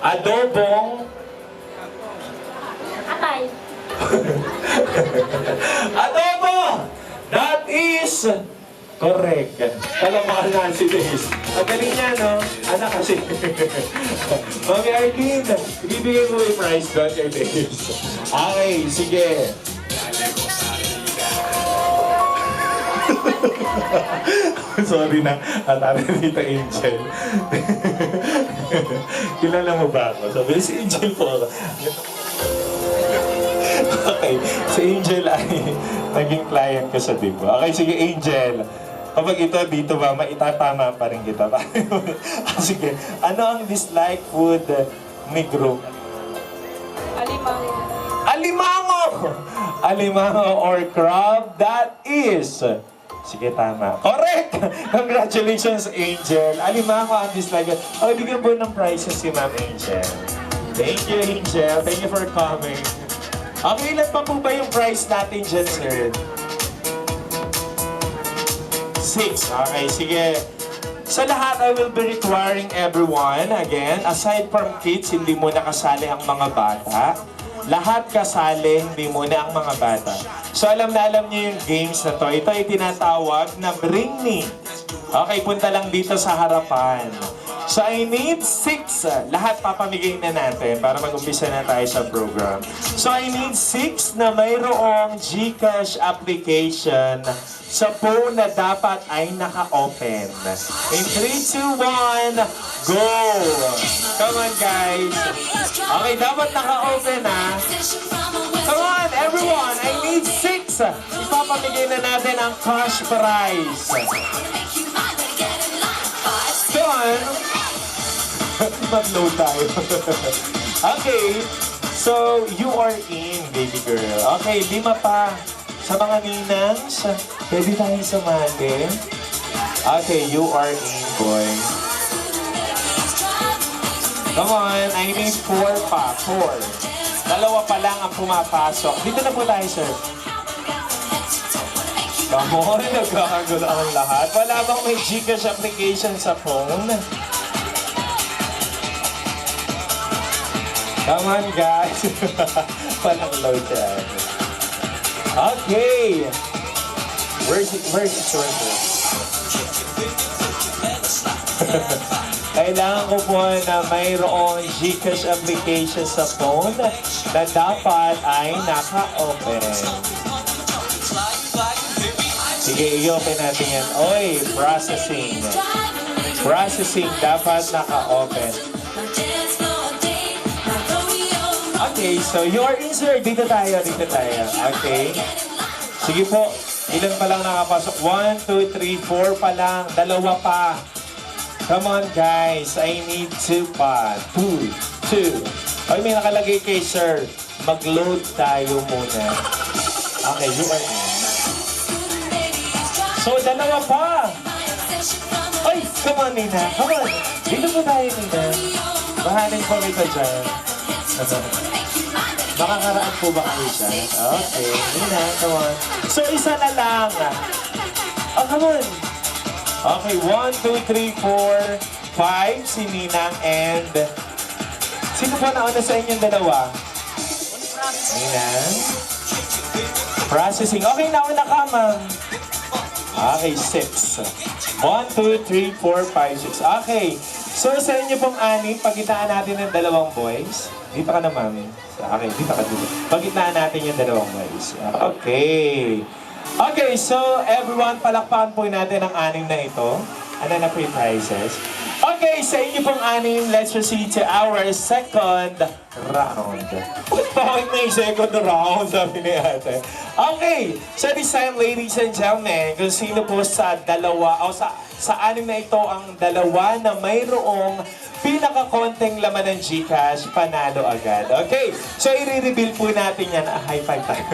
Adobong? Atay. Adobo! That is correct. Palamahan na si Days. Ang galing niya, no? Anak kasi. Mami Arlene, ibibigay mo yung prize doon kay Days. Okay, sige. Sorry na, atari dito Angel. Kilala mo ba ako? Sabi, si Angel po ako. Okay, si Angel ay naging client ko sa Dibo. Okay, sige Angel. Kapag ito dito ba, maitatama pa rin kita. Sige, ano ang dislike food ni group? Alimango. Alimango! Alimango or crab, that is... Sige, tama. Correct! Congratulations, Angel. Alimango ang dislike. Okay, bigyan po ng prizes si Ma'am Angel. Thank you, Angel. Thank you for coming. Okay, ilan pa po ba yung prize natin dyan, sir? 6. Okay, sige. Sa lahat, I will be requiring everyone, again, aside from kids, hindi mo nakasali ang mga bata. Lahat kasali, hindi muna ang mga bata. So alam na alam niyo yung games na to. Ito ay tinatawag na Bring Me. Okay, punta lang dito sa harapan. So I need 6. Lahat papamigay na natin para mag-umpisa na tayo sa program. So I need 6 na mayroong GCash application sa phone na dapat ay naka-open. In 3, 2, 1, go! Come on, guys. Okay, dapat naka-open, ha? Come on, everyone. I need 6. Ipapamigay na natin ang cash prize. Come on. Mag-load tayo. Okay. So, you are in, baby girl. Okay, 5 pa. Sa mga ninangs, pwede tayo sumali. Okay, you are in, boy. Come on, I need 4 pa. 4. 2 pa lang ang pumapasok. Dito na po tayo, sir. Come on, nagkakagulo ang lahat. Wala bang may GCash application sa phone? Come on, guys. Walang load yan. Okay. Where's it? Kailangan ko po na mayroong GCash application sa phone na dapat ay naka-open. Sige, i-open natin yan. Oy, processing. Processing, dapat naka-open. Okay, so you're insert. Dito tayo. Okay. Sige po. Ilan pa lang nakapasok? 1, 2, 3, 4 pa lang. 2 pa. Come on, guys. I need 2 pa. 2. Okay, may nakalagay kay sir. Mag-load tayo muna. Okay, you are in. So, 2 pa. Ay, come on, Nina. Come on. Dito po tayo, Nina. Bahanin ko kita dyan. Makakaraan po ba kayo dyan? Okay. Nina, come on. So, isa na lang. Oh, come on. Okay, 1, 2, 3, 4, 5. Si Ninang and... Sino po nauna sa inyong 2? Ninang. Processing. Okay, nauna ka, ma'am. Okay, 6. 1, 2, 3, 4, 5, 6. Okay. So, sa inyo pong 6, pagitaan natin ng 2 boys. Dito ka na, ma'am. Okay, dito ka dito. Pagitaan natin yung 2 boys. Okay. Okay, so everyone, palakpakan po natin ang 6 na ito. Ano na free prizes? Okay, sa inyo pong 6, let's proceed to our second round. Bakit na yung second round, sabi ni ate? Okay, so this time, ladies and gentlemen, kung sino po sa 2, o sa 6 na ito ang 2 na mayroong pinaka-konting laman ng GCash, panalo agad. Okay, so i-reveal po natin yan. High five tayo.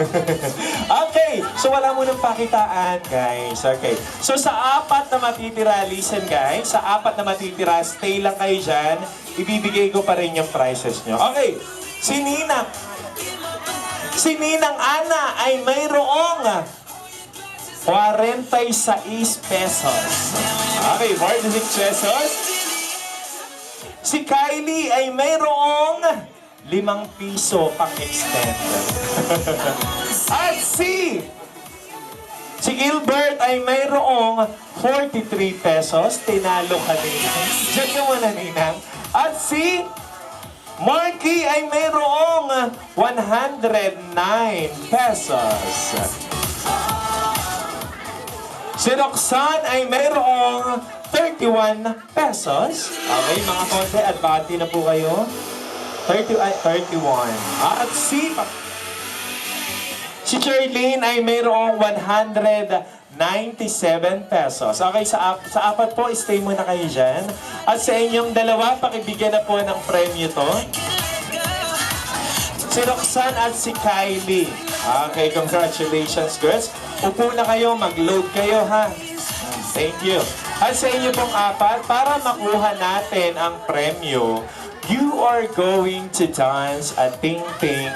Okay, so wala mo ng pakitaan, guys. Okay, so sa 4 na matitira, listen guys, sa 4 na matitira, stay lang kayo dyan. Ibibigay ko pa rin yung prizes nyo. Okay, si Ninang Ana ay mayroong 46 pesos. Okay, 46 pesos. Si Kylie ay mayroong 5 piso pang-extend. At si Gilbert ay mayroong 43 pesos. Tinalo kanina. Diyan ka muna, Ninang. At si Marky ay mayroong 109 pesos. Si Roxanne ay mayroong 31 pesos. Okay, mga konti, at bati na po kayo. 31. At si Charlene ay mayroong 197 pesos. Okay, sa apat po, stay muna kayo dyan. At sa inyong dalawa, pakibigyan na po ng premyo to. Si Roxanne at si Kylie. Okay, congratulations, girls. Upo na kayo, mag-load kayo, ha? Thank you. At sa inyo pong apat, para makuha natin ang premyo, you are going to dance a Ting Ting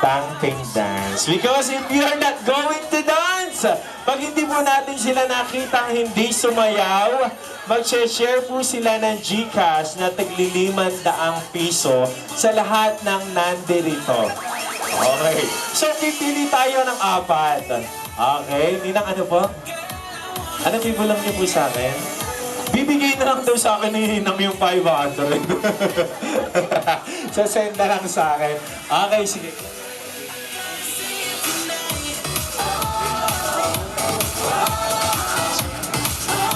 Tang Ting dance. Because if you are not going to dance, pag hindi po natin sila nakitang hindi sumayaw, mag-share po sila ng GCash na tig500 piso sa lahat ng nandirito. Okay. So, pipili tayo ng apat. Okay. Ninang ano po? Ano bibulang niyo po sa akin? Bibigay na lang daw sa akin ni Ninang yung 500. So, send na lang sa akin. Okay, sige.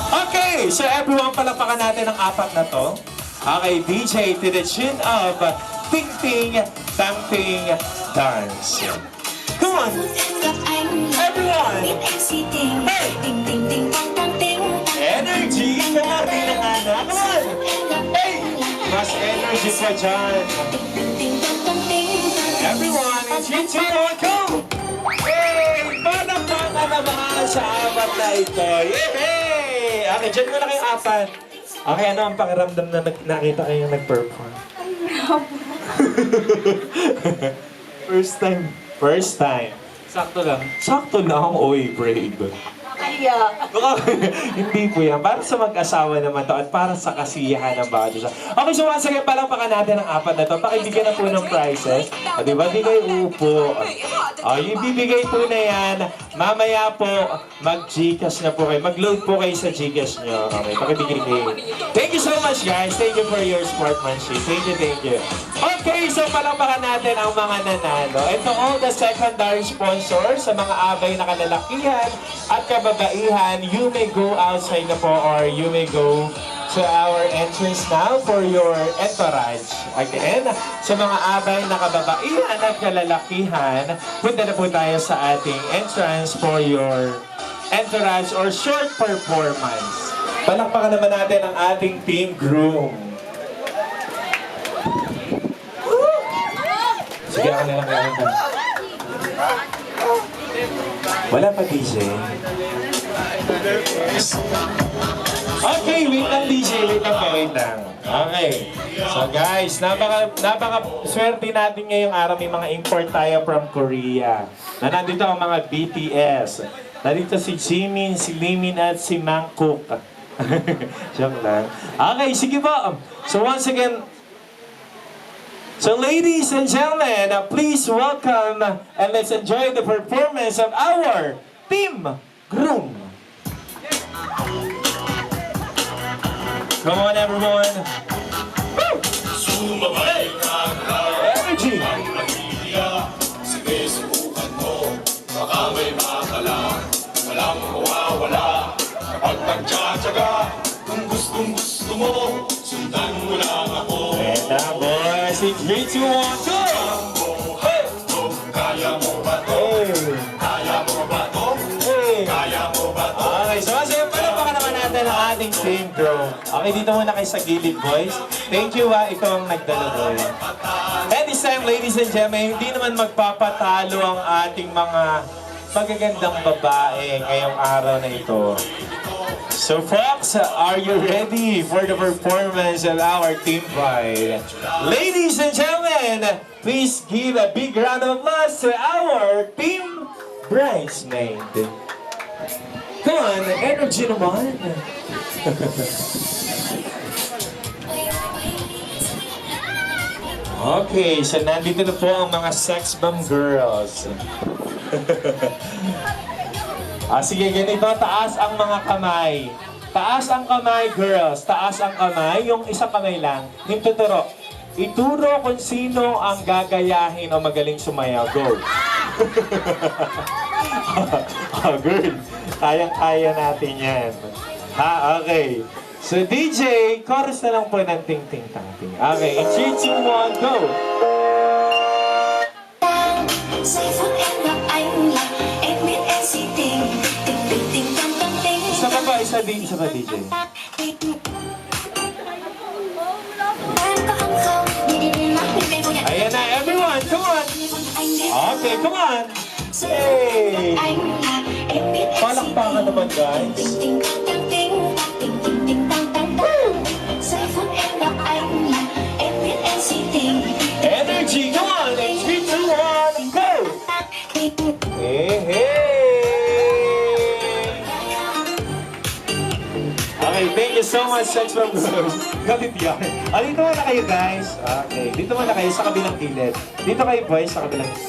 Okay, so everyone, palapakan natin ang apat na to. Okay, DJ to the tune of Ting Ting Tang Ting Dance. Come on! Everyone! Hey! Energy! Come on, Ninang. Come on! Hey! Mas energy pa dyan. Everyone, it's you two, go! Hey! Palakpakan naman sa apat na ito. Yay! Okay, dyan muna kayong apat. Okay, ano ang pakiramdam na nakita kayong nag-perform? First time. Sakto lang. Sakto lang, oy, brave. Kaya. Hindi po yan. Para sa mag-asawa naman to at para sa kasiyahan ng bawat isa. Okay, so once again, palakpakan natin ang apat na to. Pakibigyan na po ng prizes. O, diba? Di kayo upo. O, yung bibigay po na yan, mamaya po, mag-Gcash na po kayo. Mag-load po kayo sa Gcash nyo. Okay, pakibigay kayo. Thank you so much, guys. Thank you for your sportsmanship. Thank you, thank you. Okay, so palakpakan natin ang mga nanalo. Ito all the secondary sponsors sa mga abay na kalalakihan at kababaihan. You may go outside na po or you may go to our entrance now for your entourage. Again, sa mga abay na kababaihan at kalalakihan, punta na po tayo sa ating entrance for your entourage or short performance. Palakpakan naman natin ang ating team groom. Sige, ako na lang kaya. Wala pa, DJ. Okay, wait lang, DJ. Wait lang. Okay. So guys, napaka swerte natin ngayong araw. May mga import tayo from Korea. Na nandito ang mga BTS. Nandito si Jimin, si Limin at si Mangkok. Joke lang. Okay, sige po. So once again, so ladies and gentlemen, please welcome and let's enjoy the performance of our Team Groom. Come on everyone. Woo! Energy. Sige, subukan mo. Baka may makala. Walang mawawala. Kapag nagtsatsaga, kung gusto mo, sundan mo lang ako. Eta boys, in 3, 2, 1, go! Hey! Kaya mo ba to? Kaya mo ba to? Kaya mo ba to? Okay, so kasi palakpakan naman natin ang ating team groom. Okay, dito muna kayo sa gilid, boys. Thank you, ito ang nagdala doon. And this time, ladies and gentlemen, hindi naman magpapatalo ang ating mga magagandang babae ngayong araw na ito. So folks, are you ready for the performance of our Team Pride? Ladies and gentlemen, please give a big round of applause to our Team Bridesmaid. Come on, energy naman. Okay, so nandito na po ang mga sex bomb girls. Sige, ganito, taas ang mga kamay. Taas ang kamay, girls. Taas ang kamay. Yung isang kamay lang. Yung tuturo. Ituro kung sino ang gagayahin o magaling sumayaw. Go. Girl, kayang-kaya natin yan. Okay. So, DJ, chorus na lang po ng ting-ting-tang-ting. Okay, in 3, 2, 1, go! Giây phút em gặp anh là em biết em si tình tình tình tình tâm tâm tình. Isa pa ba? Isa pa, DJ. Em có ăn không? Đi mắt mình đây vô nhận. Ayan na, everyone, come on! Okay, come on! Hey! Anh là em biết em si Palakpakan naman, guys. tình tình tâm tâm tình tình tình tình tâm tâm tâm. Giây phút em gặp anh là em biết em si tình. Energy, come on! In 3, 2, 1, go! Hey, hey! Okay, thank you so much, Sex from Girls. Galit yan. Dito muna kayo, guys. Okay, dito muna kayo sa kabilang gilid. Dito kayo, boys, sa kabilang gilid.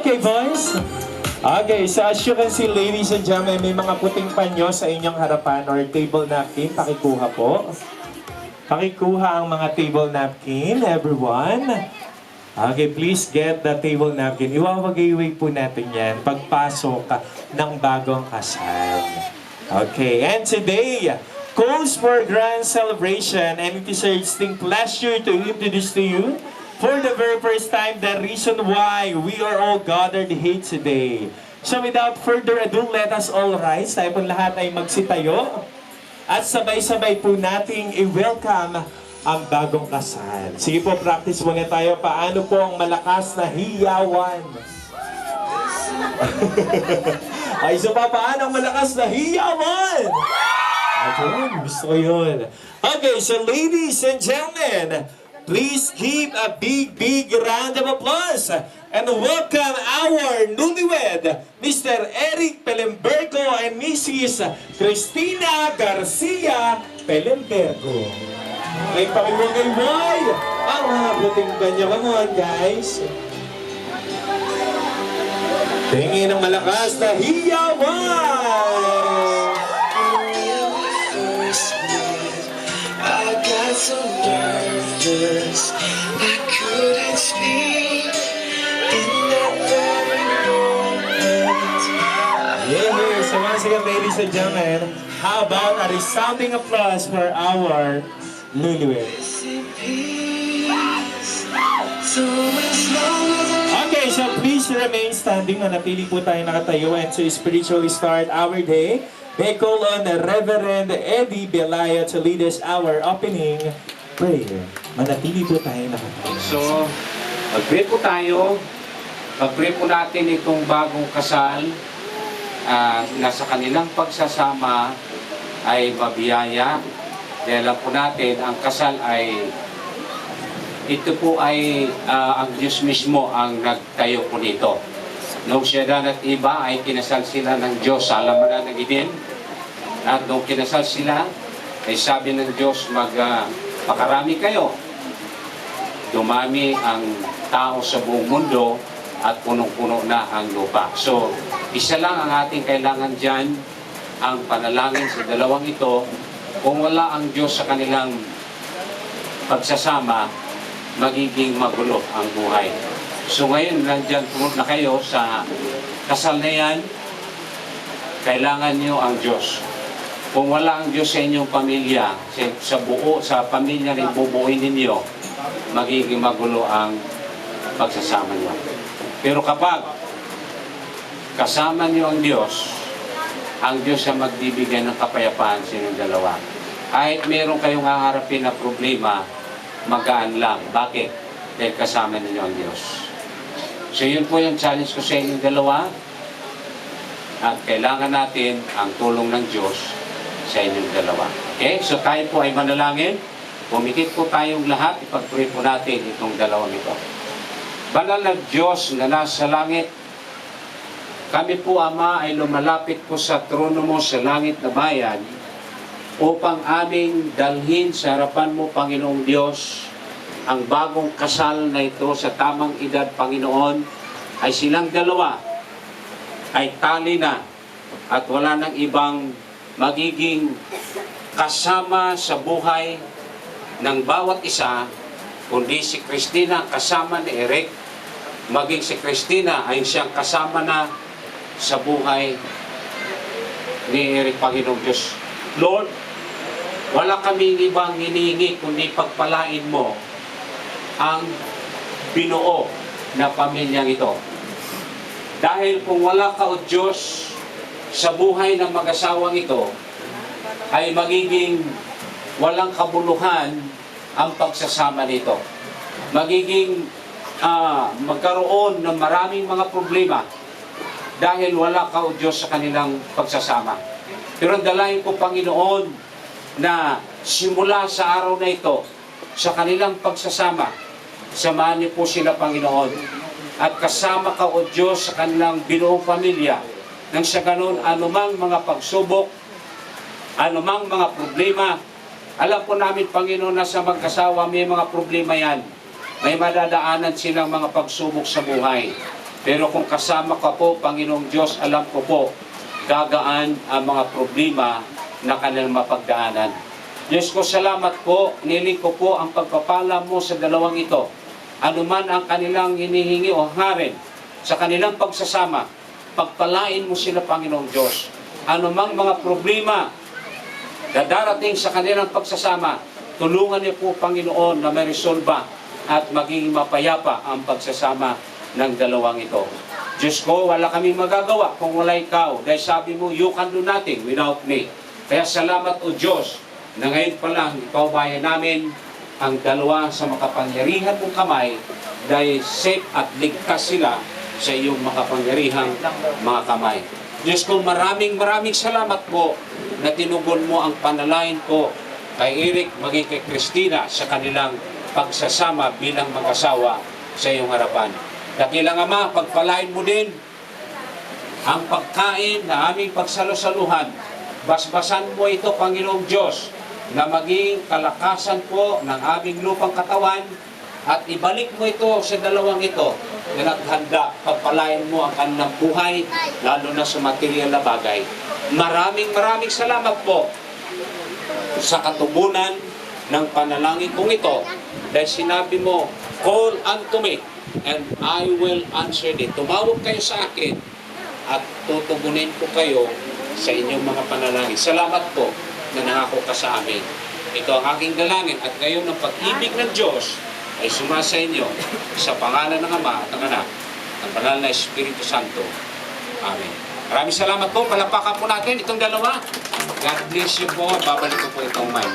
Okay, boys. Okay, so as you can see, ladies and gentlemen, may mga puting panyo sa inyong harapan or table napkin. Pakikuha po. Pakikuha ang mga table napkin, everyone. Okay, please get the table napkin. Iwawagayway po natin yan pagpasok ng bagong kasal. Okay, and today calls for grand celebration, and it is a distinct pleasure to introduce to you for the very first time the reason why we are all gathered here today. So without further ado, let us all rise. Tayo po lahat ay magsitayo. At sabay-sabay po nating i-welcome ang bagong kasal. Sige po, practice muna tayo. Paano po ang malakas na hiyawan? Ay, so paano ang malakas na hiyawan? Ayun, gusto ko yun. Okay, so ladies and gentlemen, please give a big round of applause and welcome our newlywed, Mr. Eric Pelembergo and Mrs. Cristina Garcia Pelembergo. May pakibugay-boy ang mga puting banyo. Come on, guys. Tingin ang malakas na hiyawan! I got so nervous I couldn't speak in that very moment. Yeah, so once again, ladies and gentlemen, how about a resounding applause for our newlywed? So as long as Okay, so please remain standing. Manatili po tayo nakatayo and to spiritually start our day. May call on Reverend Eddie Belaya to lead us our opening prayer. Manatili po tayo nakatayo. So, mag-pray po tayo. Mag-pray po natin itong bagong kasal na sa kanilang pagsasama ay mabiyaya. Dahil alam po natin, ang kasal ay ito po ay ang Diyos mismo ang nagtayo po nito. Nung siya at iba ay kinasal sila ng Diyos sa halaman ng Eden. At nung kinasal sila, ay sabi ng Diyos, pakarami kayo. Dumami ang tao sa buong mundo at punong-puno na ang lupa. So, isa lang ang ating kailangan dyan, ang panalangin sa dalawang ito. Kung wala ang Diyos sa kanilang pagsasama, magiging magulo ang buhay. So ngayon, nandyan na kayo sa kasal na yan, kailangan nyo ang Diyos. Kung wala ang Diyos sa inyong pamilya, sa pamilya na ibubuhin ninyo, magiging magulo ang pagsasama nyo. Pero kapag kasama nyo ang Diyos ang magbibigay ng kapayapaan sa inyong dalawa. Kahit meron kayong haharapin na problema, magaan lang. Bakit? Dahil kasama ninyo ang Diyos. So yun po yung challenge ko sa inyong dalawa. At kailangan natin ang tulong ng Diyos sa inyong dalawa. Okay? So tayo po ay manalangin. Pumikit po tayong lahat. Ipag-pray po natin itong dalawang ito. Banal na Diyos na nasa langit, Kami po, Ama, ay lumalapit po sa trono mo sa langit na bayan upang aming dalhin sa harapan mo, Panginoong Diyos, ang bagong kasal na ito sa tamang edad, Panginoon, ay silang dalawa ay tali na at wala nang ibang magiging kasama sa buhay ng bawat isa, kundi si Christina kasama ni Eric, maging si Christina ay siyang kasama na sa buhay ni Eric, Panginoong Diyos. Lord, wala kaming ibang hinihingi kundi pagpalain mo ang binuo na pamilyang ito. Dahil kung wala ka, O Diyos, sa buhay ng mag-asawang ito, ay magiging walang kabuluhan ang pagsasama nito. Magiging magkaroon ng maraming mga problema dahil wala ka, O Diyos, sa kanilang pagsasama. Pero dalayan ko, Panginoon, na simula sa araw na ito, sa kanilang pagsasama, samahan niyo po sila, Panginoon, at kasama ka, O Diyos, sa kanilang binuong pamilya, nang sa ganun, anumang mga pagsubok, anumang mga problema, alam po namin, Panginoon, na sa magkasawa may mga problema yan, may madadaanan silang mga pagsubok sa buhay. Pero kung kasama ka po, Panginoong Diyos, alam ko po, gagaan ang mga problema na kanilang mapagdaanan. Diyos ko, salamat po, niling ko po ang pagpapala mo sa dalawang ito. Ano man ang kanilang hinihingi o hangarin sa kanilang pagsasama, pagpalain mo sila, Panginoong Diyos. Ano mang mga problema na darating sa kanilang pagsasama, tulungan niyo po, Panginoon, na may resolba at maging mapayapa ang pagsasama ng dalawang ito. Diyos ko, wala kaming magagawa kung wala ikaw. Dahil sabi mo, you can do nothing without me. Kaya salamat, O Diyos, na ngayon pa lang, ikaw bayan namin ang dalawa sa makapangyarihan mong kamay dahil safe at ligtas sila sa iyong makapangyarihang mga kamay. Diyos ko, maraming salamat po na tinugon mo ang panalangin ko kay Eric, maging kay Christina sa kanilang pagsasama bilang mag-asawa sa iyong harapan. Dakilang Ama, pagpalain mo din ang pagkain na aming pagsalo-saluhan. Basbasan mo ito, Panginoong Diyos, na maging kalakasan po ng aming lupang katawan at ibalik mo ito sa dalawang ito na naghanda. Pagpalain mo ang kanilang buhay, lalo na sa material na bagay. Maraming salamat po sa katubunan ng panalangin kong ito dahil sinabi mo, call unto me and I will answer thee. Tumawag kayo sa akin at tutugunin ko kayo sa inyong mga panalangin. Salamat po na nangako ka sa amin. Ito ang aking dalangin at ngayon ang pag-ibig ng Diyos ay sumasa inyo sa pangalan ng Ama at ng Anak at pangalan ng Espiritu Santo. Amen. Maraming salamat po. Palapakan po natin itong dalawa. God bless you po. Babalik ko po itong mic.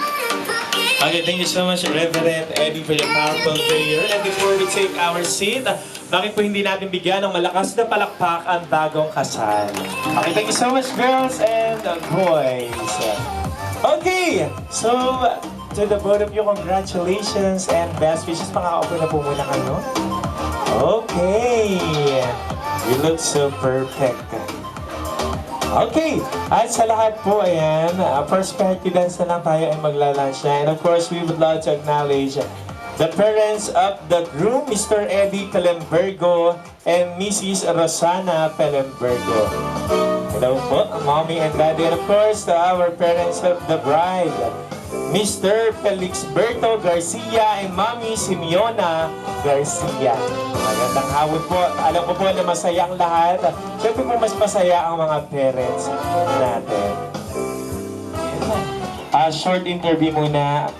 Okay, thank you so much, Reverend Eddie, for your powerful prayer. And before we take our seat, bakit po hindi natin bigyan ng malakas na palakpak ang bagong kasal? Okay, thank you so much, girls and boys. Okay, so to the both of you, congratulations and best wishes. Makaka-open na po muna kayo. Okay, you look so perfect. Okay, at sa lahat po, ayan, prosperity dance na lang tayo ay maglalunch na. And of course, we would love to acknowledge the parents of the groom, Mr. Eddie Pelembergo and Mrs. Rosana Pelembergo. Hello po, Mommy and Daddy. And of course, to our parents of the bride, Mr. Felixberto Garcia and Mommy Simeona Garcia. Magandang hapon po. Alam ko po na masaya ang lahat. Siyempre po mas masaya ang mga parents natin. Short interview muna.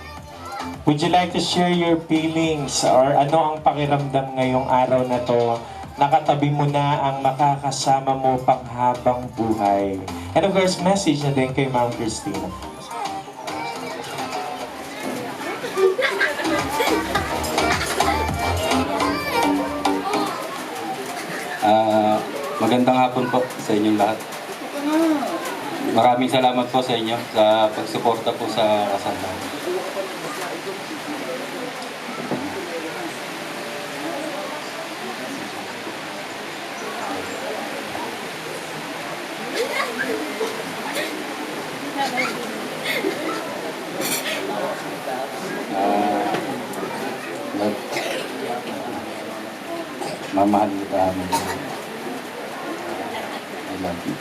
Would you like to share your feelings or ano ang pakiramdam ngayong araw na to? Nakatabi mo na ang makakasama mo panghabang buhay. And of course, message na din kay Ma'am Christina. Magandang hapon po sa inyong lahat. Maraming salamat po sa inyo sa pagsuporta po sa kasal namin. Mamahal kita namin. I love you.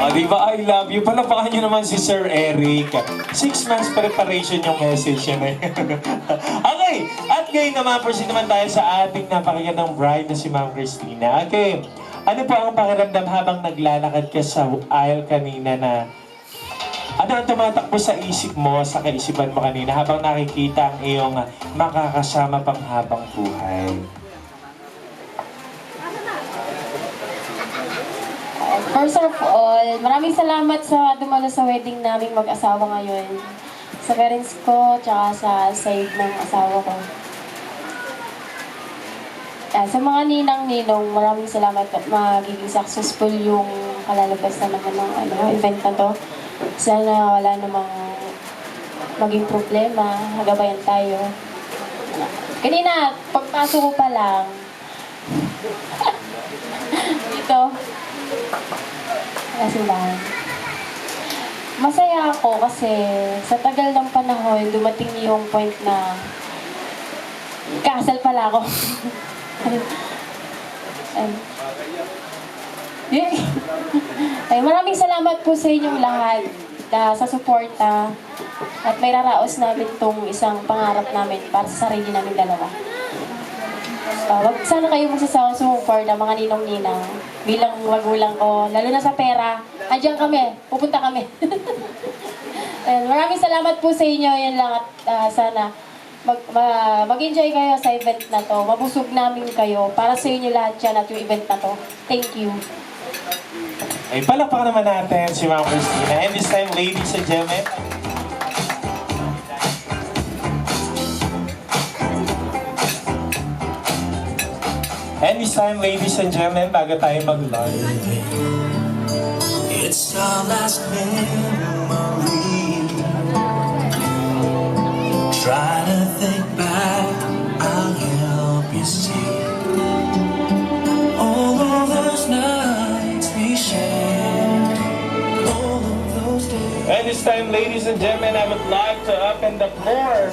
Diba I love you? Palapakan nyo naman si Sir Eric. 6 months preparation yung message niya na yun. Okay, at ngayon naman, proceed naman tayo sa ating napakagandang bride na si Ma'am Christina. Okay, ano po ang pakiramdam habang naglalakad ka sa aisle kanina na ano ang tumatakbo sa isip mo, sa kaisipan mo kanina habang nakikita ang iyong makakasama pang habang buhay? First of all, maraming salamat sa dumalo sa wedding naming mag-asawa ngayon. Sa parents ko, tsaka sa side ng asawa ko. Sa mga ninang-ninong, maraming salamat at magiging successful yung kalalabasan naman ng event na to. Sana wala namang maging problema, nagabayan tayo. Kanina, pagpasok ko pa lang, ito, simbahan. Masaya ako kasi sa tagal ng panahon, dumating yung point na kasal pala ako. Ay, maraming salamat po sa inyong lahat sa suporta at may raraos namin tong isang pangarap namin para sa sarili namin dalawa. Wag sana kayo magsasawang sumuporta, mga ninong-ninang. Bilang magulang ko, lalo na sa pera, andyan kami, pupunta kami. Maraming salamat po sa inyo, yan lang at sana mag-enjoy kayo sa event na to. Mabusog namin kayo para sa inyo lahat yan at yung event na to. Thank you. Ay, palakpakan naman natin si Ma'am Christina. And this time, ladies and gentlemen, bago tayo mag-live. It's our last memory. Try to think back, I'll help you see all of those nights we shared, all of those days. And this time, ladies and gentlemen, I would like to open the floor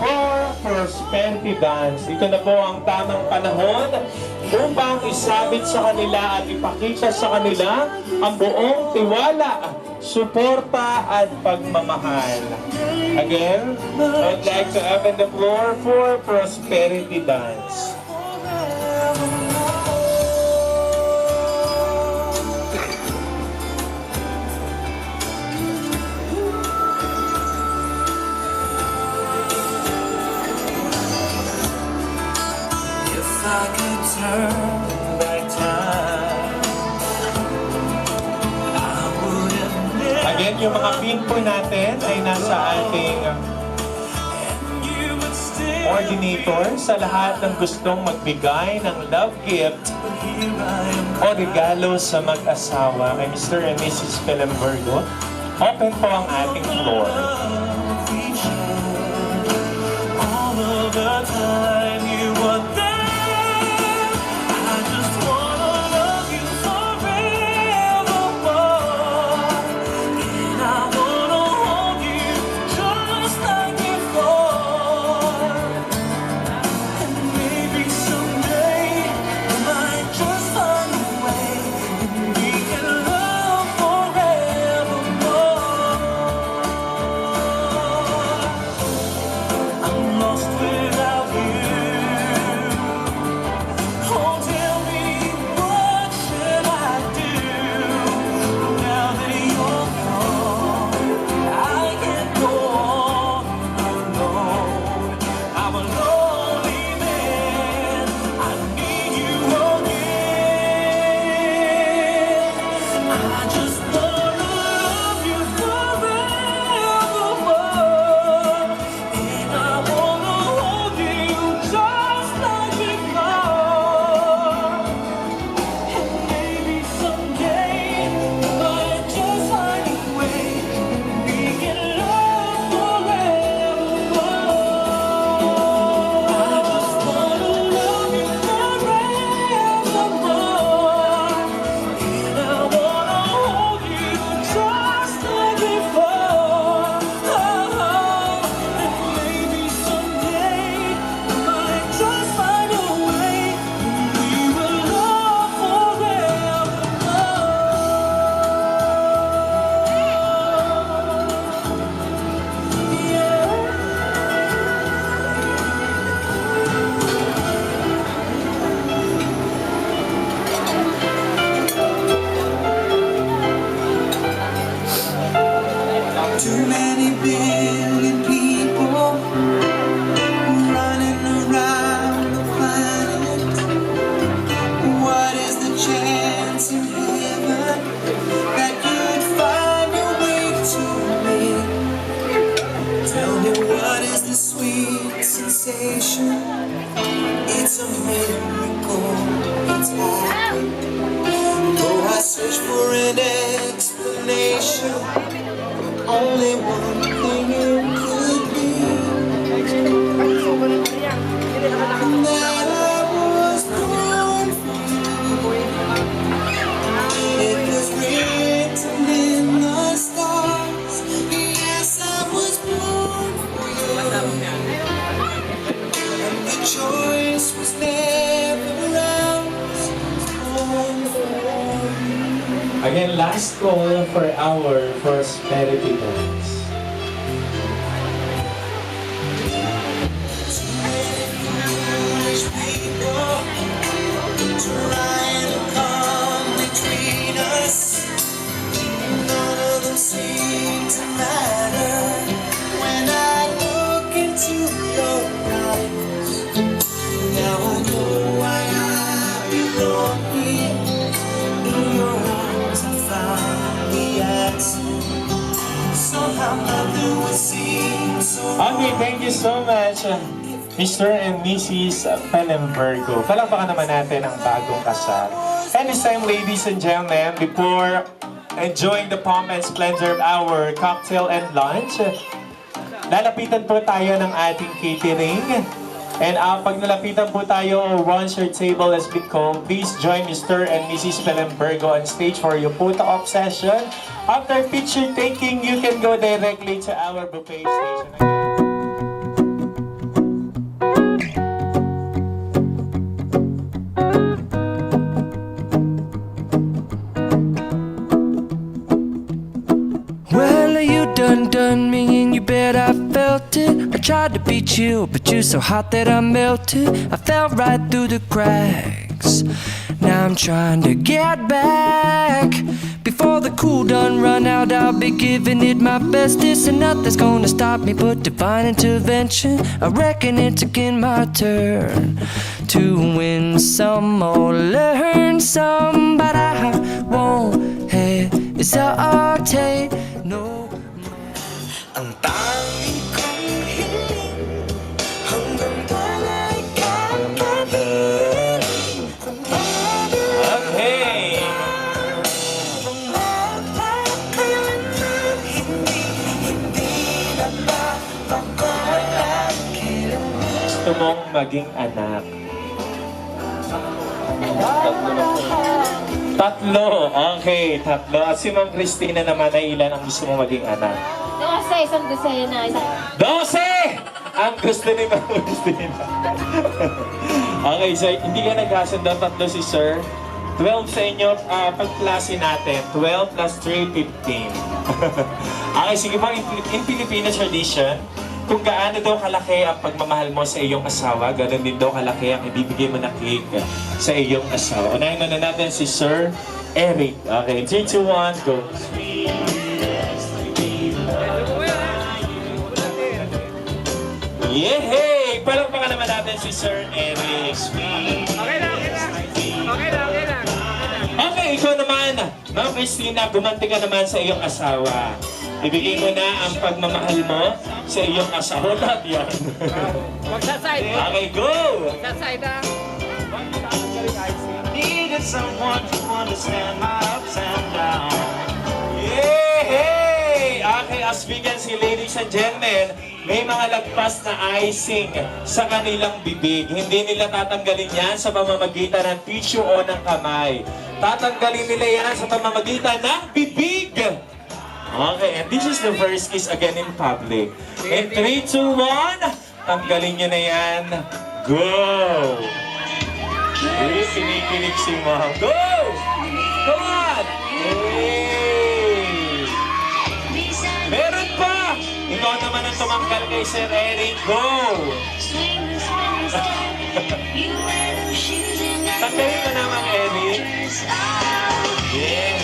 for Prosperity Dance. Ito na po ang tamang panahon upang isabit sa kanila at ipakita sa kanila ang buong tiwala, suporta at pagmamahal. Again, I would like to open the floor for Prosperity Dance. If I could turn back time, I would have never. Again, yung mga pin po natin ay nasa ating You would still. coordinator sa lahat ng gustong magbigay ng love gift Here I am. o regalo sa mag-asawa kay Mr. and Mrs. Pelembergo. Open po ang ating floor. We shared all of the time you were there. I just wanna love you forevermore, and I wanna hold you just like before. And maybe someday we might just find a way, and we can love forevermore. What is this sweet sensation? It's a miracle, it's happening. Though I search for an explanation, only one thing it could be. That I was born for you. It was written in the stars. Yes, I was born for you. And the choice was never ours. Born for you. Again, last call for our prosperity bonds. Foolish people trying to come between us. None of them seem to matter when I look into your eyes. Now I know why I belong here. In your arms I found the answer. Somehow nothing would seem so Okay, thank you so much, Mr. and Mrs. Pelembergo. Palakpakan naman natin ang bagong kasal. And this time, ladies and gentlemen, before enjoying the pomp and splendor of our cocktail and lunch, lalapitan po tayo ng ating catering. And pag nalapitan po tayo, once your table has been called, please join Mr. and Mrs. Pelembergo on stage for your photo-op session. After picture taking, you can go directly to our buffet station. Well, you done me and you bet I felt it. I tried to be chill, but you're so hot that I melted. I fell right through the cracks. Now I'm trying to get back. Before the cool done run out, I'll be giving it my bestest. And nothing's gonna stop me but divine intervention. I reckon it's again my turn to win some or learn some. But I won't hesitate. No. Ang tanging kong hiling hanggang pala'y kakahiling. Okay. Gusto mong maging anak? Tatlo. Okay, tatlo. At si Ma'am Christina naman ay ilan ang gusto mong maging anak? 12, isang dosena, isang... 12! Ang gusto ni Ma'am Christina. Okay, so hindi ka nagkasundo, tatlo si Sir. 12 sa inyo, pag-klase natin. 12 plus 3, 15. Okay, sige po, in Filipino tradition, kung gaano daw kalaki ang pagmamahal mo sa iyong asawa, ganoon din daw kalaki ang ibibigay mo na cake sa iyong asawa. Unahin na natin si Sir Eric. Okay, 3, 2, 1, go. Yehey! Palakpakan naman natin si Sir Eric. Okay lang. Okay, ikaw naman, Ma'am Christina, gumanti ka naman sa iyong asawa. Ibigay mo na ang pagmamahal mo sa iyong asawa. Lahat yan. Magsaside. Okay, go! Magsaside ah. Needed someone to understand my ups and downs. Yehey! Okay, as we can see, ladies and gentlemen, may mga lagpas na icing sa kanilang bibig. Hindi nila tatanggalin yan sa pamamagitan ng tissue o ng kamay. Tatanggalin nila yan sa pamamagitan ng bibig. Okay, and this is the first kiss again in public. In 3, 2, 1, tanggalin nyo na yan. Go! Kinikilig si Ma'am. Go! Come on! Hey! Meron pa! Ikaw naman ang tumanggal kay Sir Eric. Go! Tanggalin mo naman, Eric. Yeah!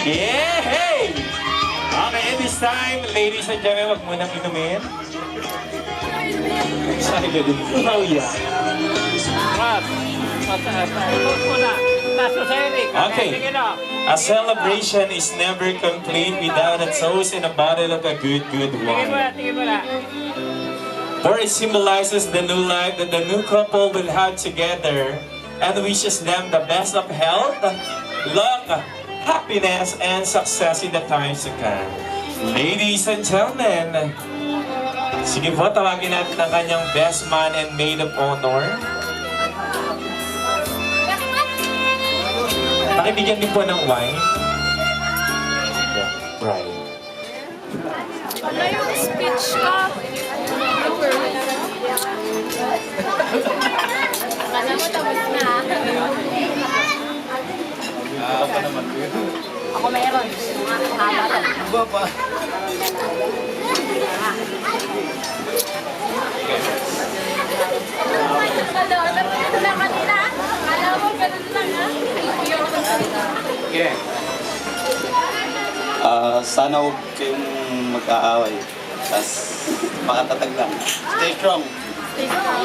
Yehey! Okay, at this time, ladies and gentlemen, wag mo nang inumin. Excited din. Oh, yeah. Cut. Cut. Cut. Taso sa Eric. Okay. Sige na. A celebration is never complete without a toast and a bottle of a good Tingin mo na, wine. tingin mo na. For it symbolizes the new life that the new couple will have together and wishes them the best of health, luck, happiness, and success in the times to come. Ladies and gentlemen, sige po, tawagin natin ang kanyang best man and maid of honor. Pakibigyan din po ng wine. Right. Ano yung speech ko? Alam mo, tapos na. Ako meron. Haba. Ito na kanina. Alam mo, ganun lang ha. Yeah. Sana huwag kayong mag-aaway. Tapos makatatag lang. Stay strong. Ikaw.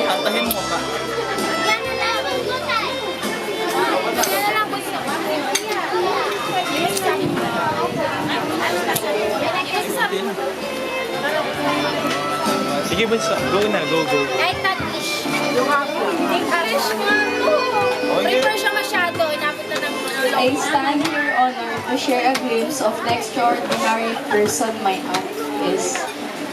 Kantahin mo ka. Sige, Bunso. Go na, go. Kahit English. English nga to. Prefer siya masyado. Inabot na ng I stand here honored to share a glimpse of the extraordinary person my aunt is.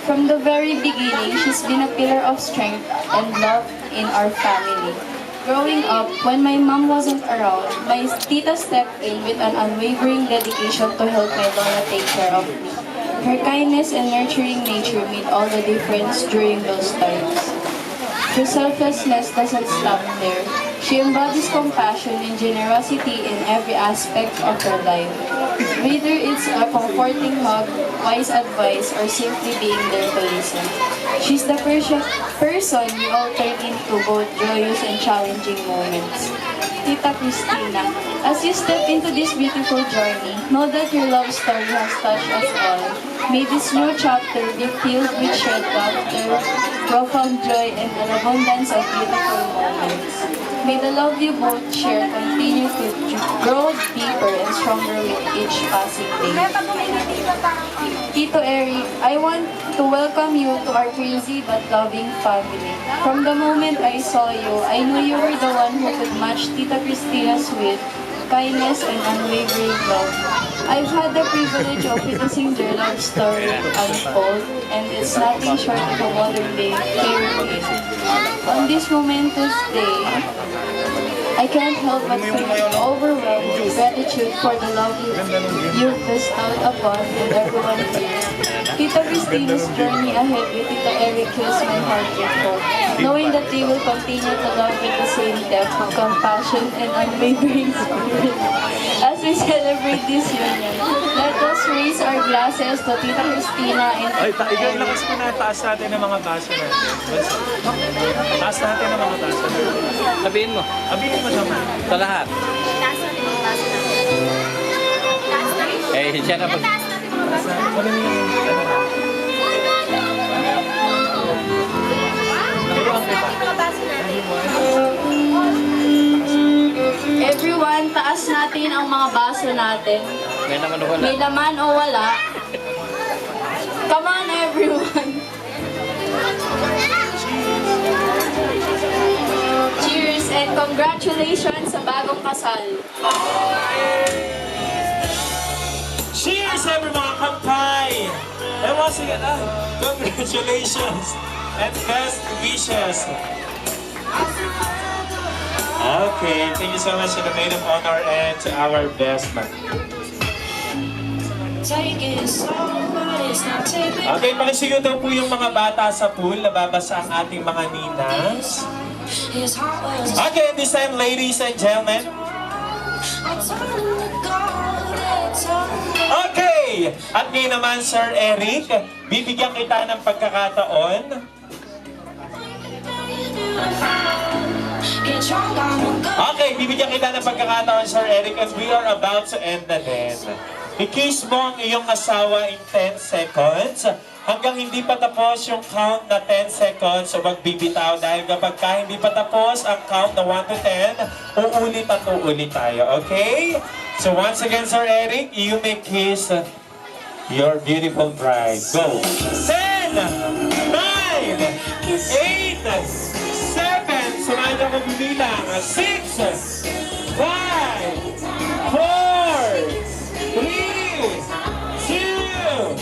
From the very beginning, she's been a pillar of strength and love in our family. Growing up, when my mom wasn't around, my tita stepped in with an unwavering dedication to help my lola take care of me. Her kindness and nurturing nature made all the difference during those times. Her selflessness doesn't stop there. She embodies compassion and generosity in every aspect of her life. Whether it's a comforting hug, wise advice, or simply being there to listen. She's the person we all turn into both joyous and challenging moments. Tita Cristina, as you step into this beautiful journey, know that your love story has touched us all. May this new chapter be filled with shared laughter, profound joy, and an abundance of beautiful moments. May the love you both share continue to grow deeper and stronger with each passing day. Tito Eric, I want to welcome you to our crazy but loving family. From the moment I saw you, I knew you were the one who could match Tita Cristina's wit, kindness, and unwavering love. I've had the privilege of witnessing their love story unfold, and it's nothing short of a modern-day fairy tale. On this momentous day, I can't help but feel overwhelmed with gratitude for the love you've bestowed upon and everyone here. Tita Cristina's journey ahead with Tita Eric fills my heart with hope, knowing that they will continue to love with the same depth of compassion and unwavering spirit. As we celebrate this union, let us raise our glasses to Tita Cristina and Tita Eric. Lakas po na, taas natin ang mga baso natin. Taas natin ang mga baso natin. Sabihin mo. Sabihin mo naman. Sa lahat. Eh, siya na pag... Everyone, taas natin ang mga baso natin. May naman o wala. May laman o wala. Come on, everyone. Cheers and congratulations sa bagong kasal. Cheers, everyone! Kampay! And once again, congratulations and best wishes. Okay, thank you so much to the maid of honor and to our best man. Okay, pakisigaw daw po yung mga bata sa pool. Nababasa ang ating mga ninas. Okay, this time, ladies and gentlemen. Okay! At ngayon naman, Sir Eric, bibigyan kita ng pagkakataon. Okay, bibigyan kita ng pagkakataon, Sir Eric, and we are about to end na din. I-kiss mo ang iyong asawa in 10 seconds. hanggang hindi pa tapos yung count na 10 seconds, so magbibitaw dahil kapag hindi pa tapos ang count na 1 to 10, uulit at uulit tayo, okay? So once again, Sir Eric, you may kiss your beautiful bride. Go! 10, 9, 8, 7, sumahin ako bibilang, 6, 5, 4, 3, 2,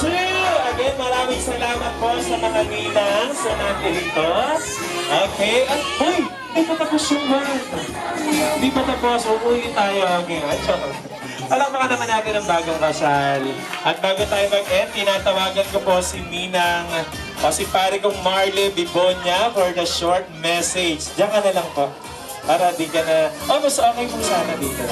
2. Again, maraming salamat po sa mga ninang sa nandito. Okay. At, uy! Hindi pa tapos yung one. Hindi pa tapos. Uuwi tayo. Okay. Palakpakan naman natin ang bagong kasal. At bago tayo mag-end, tinatawagan ko po si Ninang o si pare kong Marley Bibonya for the short message. Diyan ka na lang po. Para di ka na... Oh, mas okay po sana dito.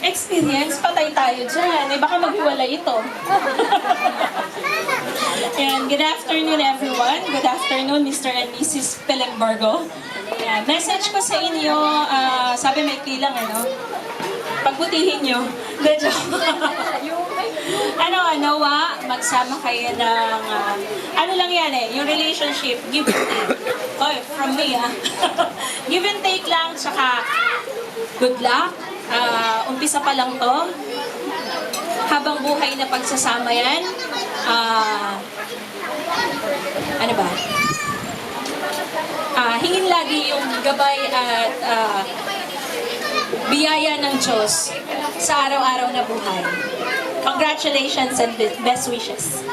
Experience, patay tayo dyan. Baka maghiwalay ito. Ayan, good afternoon everyone. Good afternoon Mr. and Mrs. Pelembergo. Ayan, message ko sa inyo, sabi may lang, pagbutihin nyo. Nawa, magsama kayo ng, lang yan yung relationship, give and take. Oh, from me give and take lang, tsaka good luck. Umpisa pa lang to. Habang buhay na pagsasama yan. Hingin lagi yung gabay at biyaya ng Diyos sa araw-araw na buhay. Congratulations and best wishes.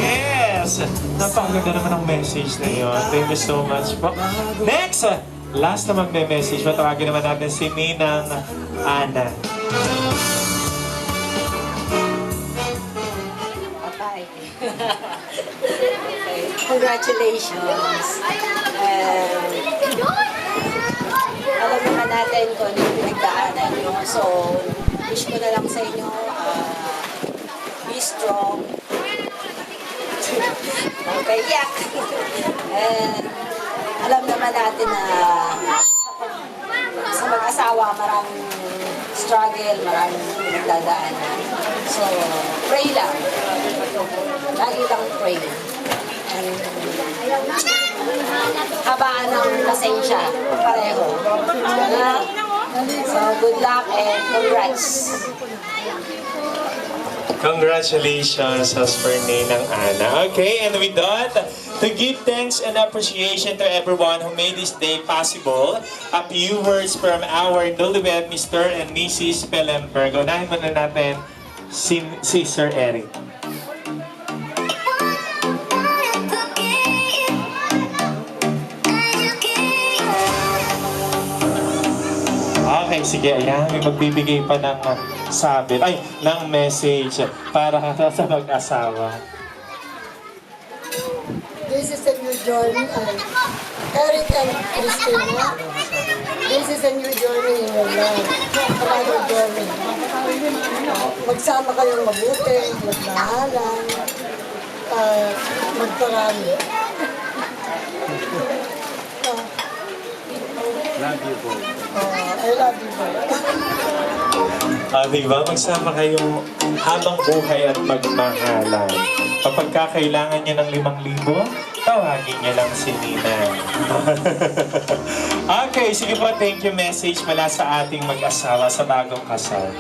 Yes! Napakaganda naman ang message na yun. Thank you so much po. Next! Last na magme-message, matawagin naman natin si Ninang Ana. Bye. Congratulations. Alam naman natin kung ano yung pinagdaanan nyo. So, wish ko na lang sa inyo, be strong. Okay, yak. And alam naman natin na sa mag-asawa, maraming struggle, maraming pinagdadaan. So, pray lang. Lagi lang pray. And habaan ng pasensya, pareho. So, good luck and congrats. Congratulations, as for Ninang Ana. Okay, and with that, to give thanks and appreciation to everyone who made this day possible, a few words from our newlywed Mr. and Mrs. Pelembergo. Unahin muna natin si Sir Eric. Okay, sige, ayan, may magbibigay pa ng ng message para sa mag-asawa. This is a new journey, Eric and Christina. This is a new journey in your life. Another journey. Magsama kayong mabuti, magmahalan, magparami. Love you po. I love you po. Diba? Magsama kayong habang buhay at magmahalan. Kapag kakailangan niya ng 5,000, tawagin niya lang si Nina. Okay, sige po, thank you message mula sa ating mag-asawa sa bagong kasal.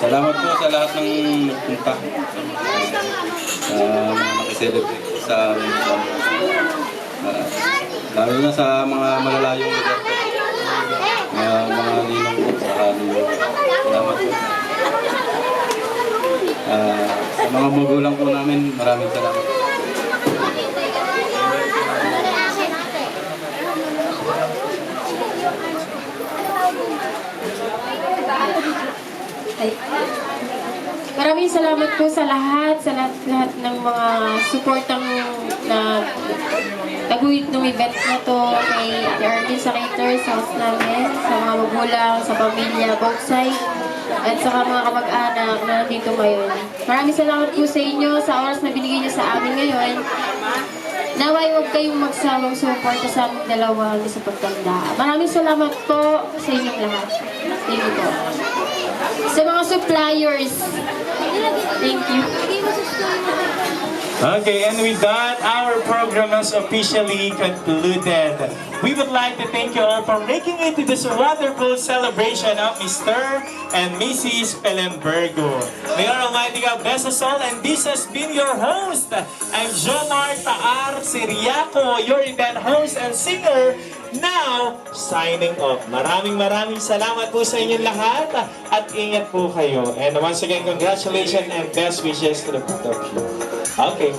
Salamat po sa lahat ng nagpunta. Sa mga nakiselebrate sa lalo na sa mga malalayong lugar po. Mga ninong po sa ninong. Salamat po. Sa mga magulang po namin, maraming salamat. Maraming salamat po sa lahat ng mga supportang na naguyit ng event na to kay Arkin sa caterers, sa house namin, sa mga magulang, sa pamilya, both side, at sa mga kamag-anak na nandito ngayon. Maraming salamat po sa inyo sa oras na binigay niyo sa amin ngayon. Naway huwag kayong magsawang suporta sa aming dalawa hanggang sa pagtanda. Maraming salamat po sa inyong lahat. Thank you po. Sa mga suppliers, thank you. Okay, and with that, our program has officially concluded. We would like to thank you all for making it to this wonderful celebration of Mr. and Mrs. Pelembergo. May our Almighty God bless us all, and this has been your host. I'm Jomar Taar Siriaco, your event host and singer, now signing off. Maraming salamat po sa inyong lahat at ingat po kayo. And once again, congratulations and best wishes to the both of you. Okay.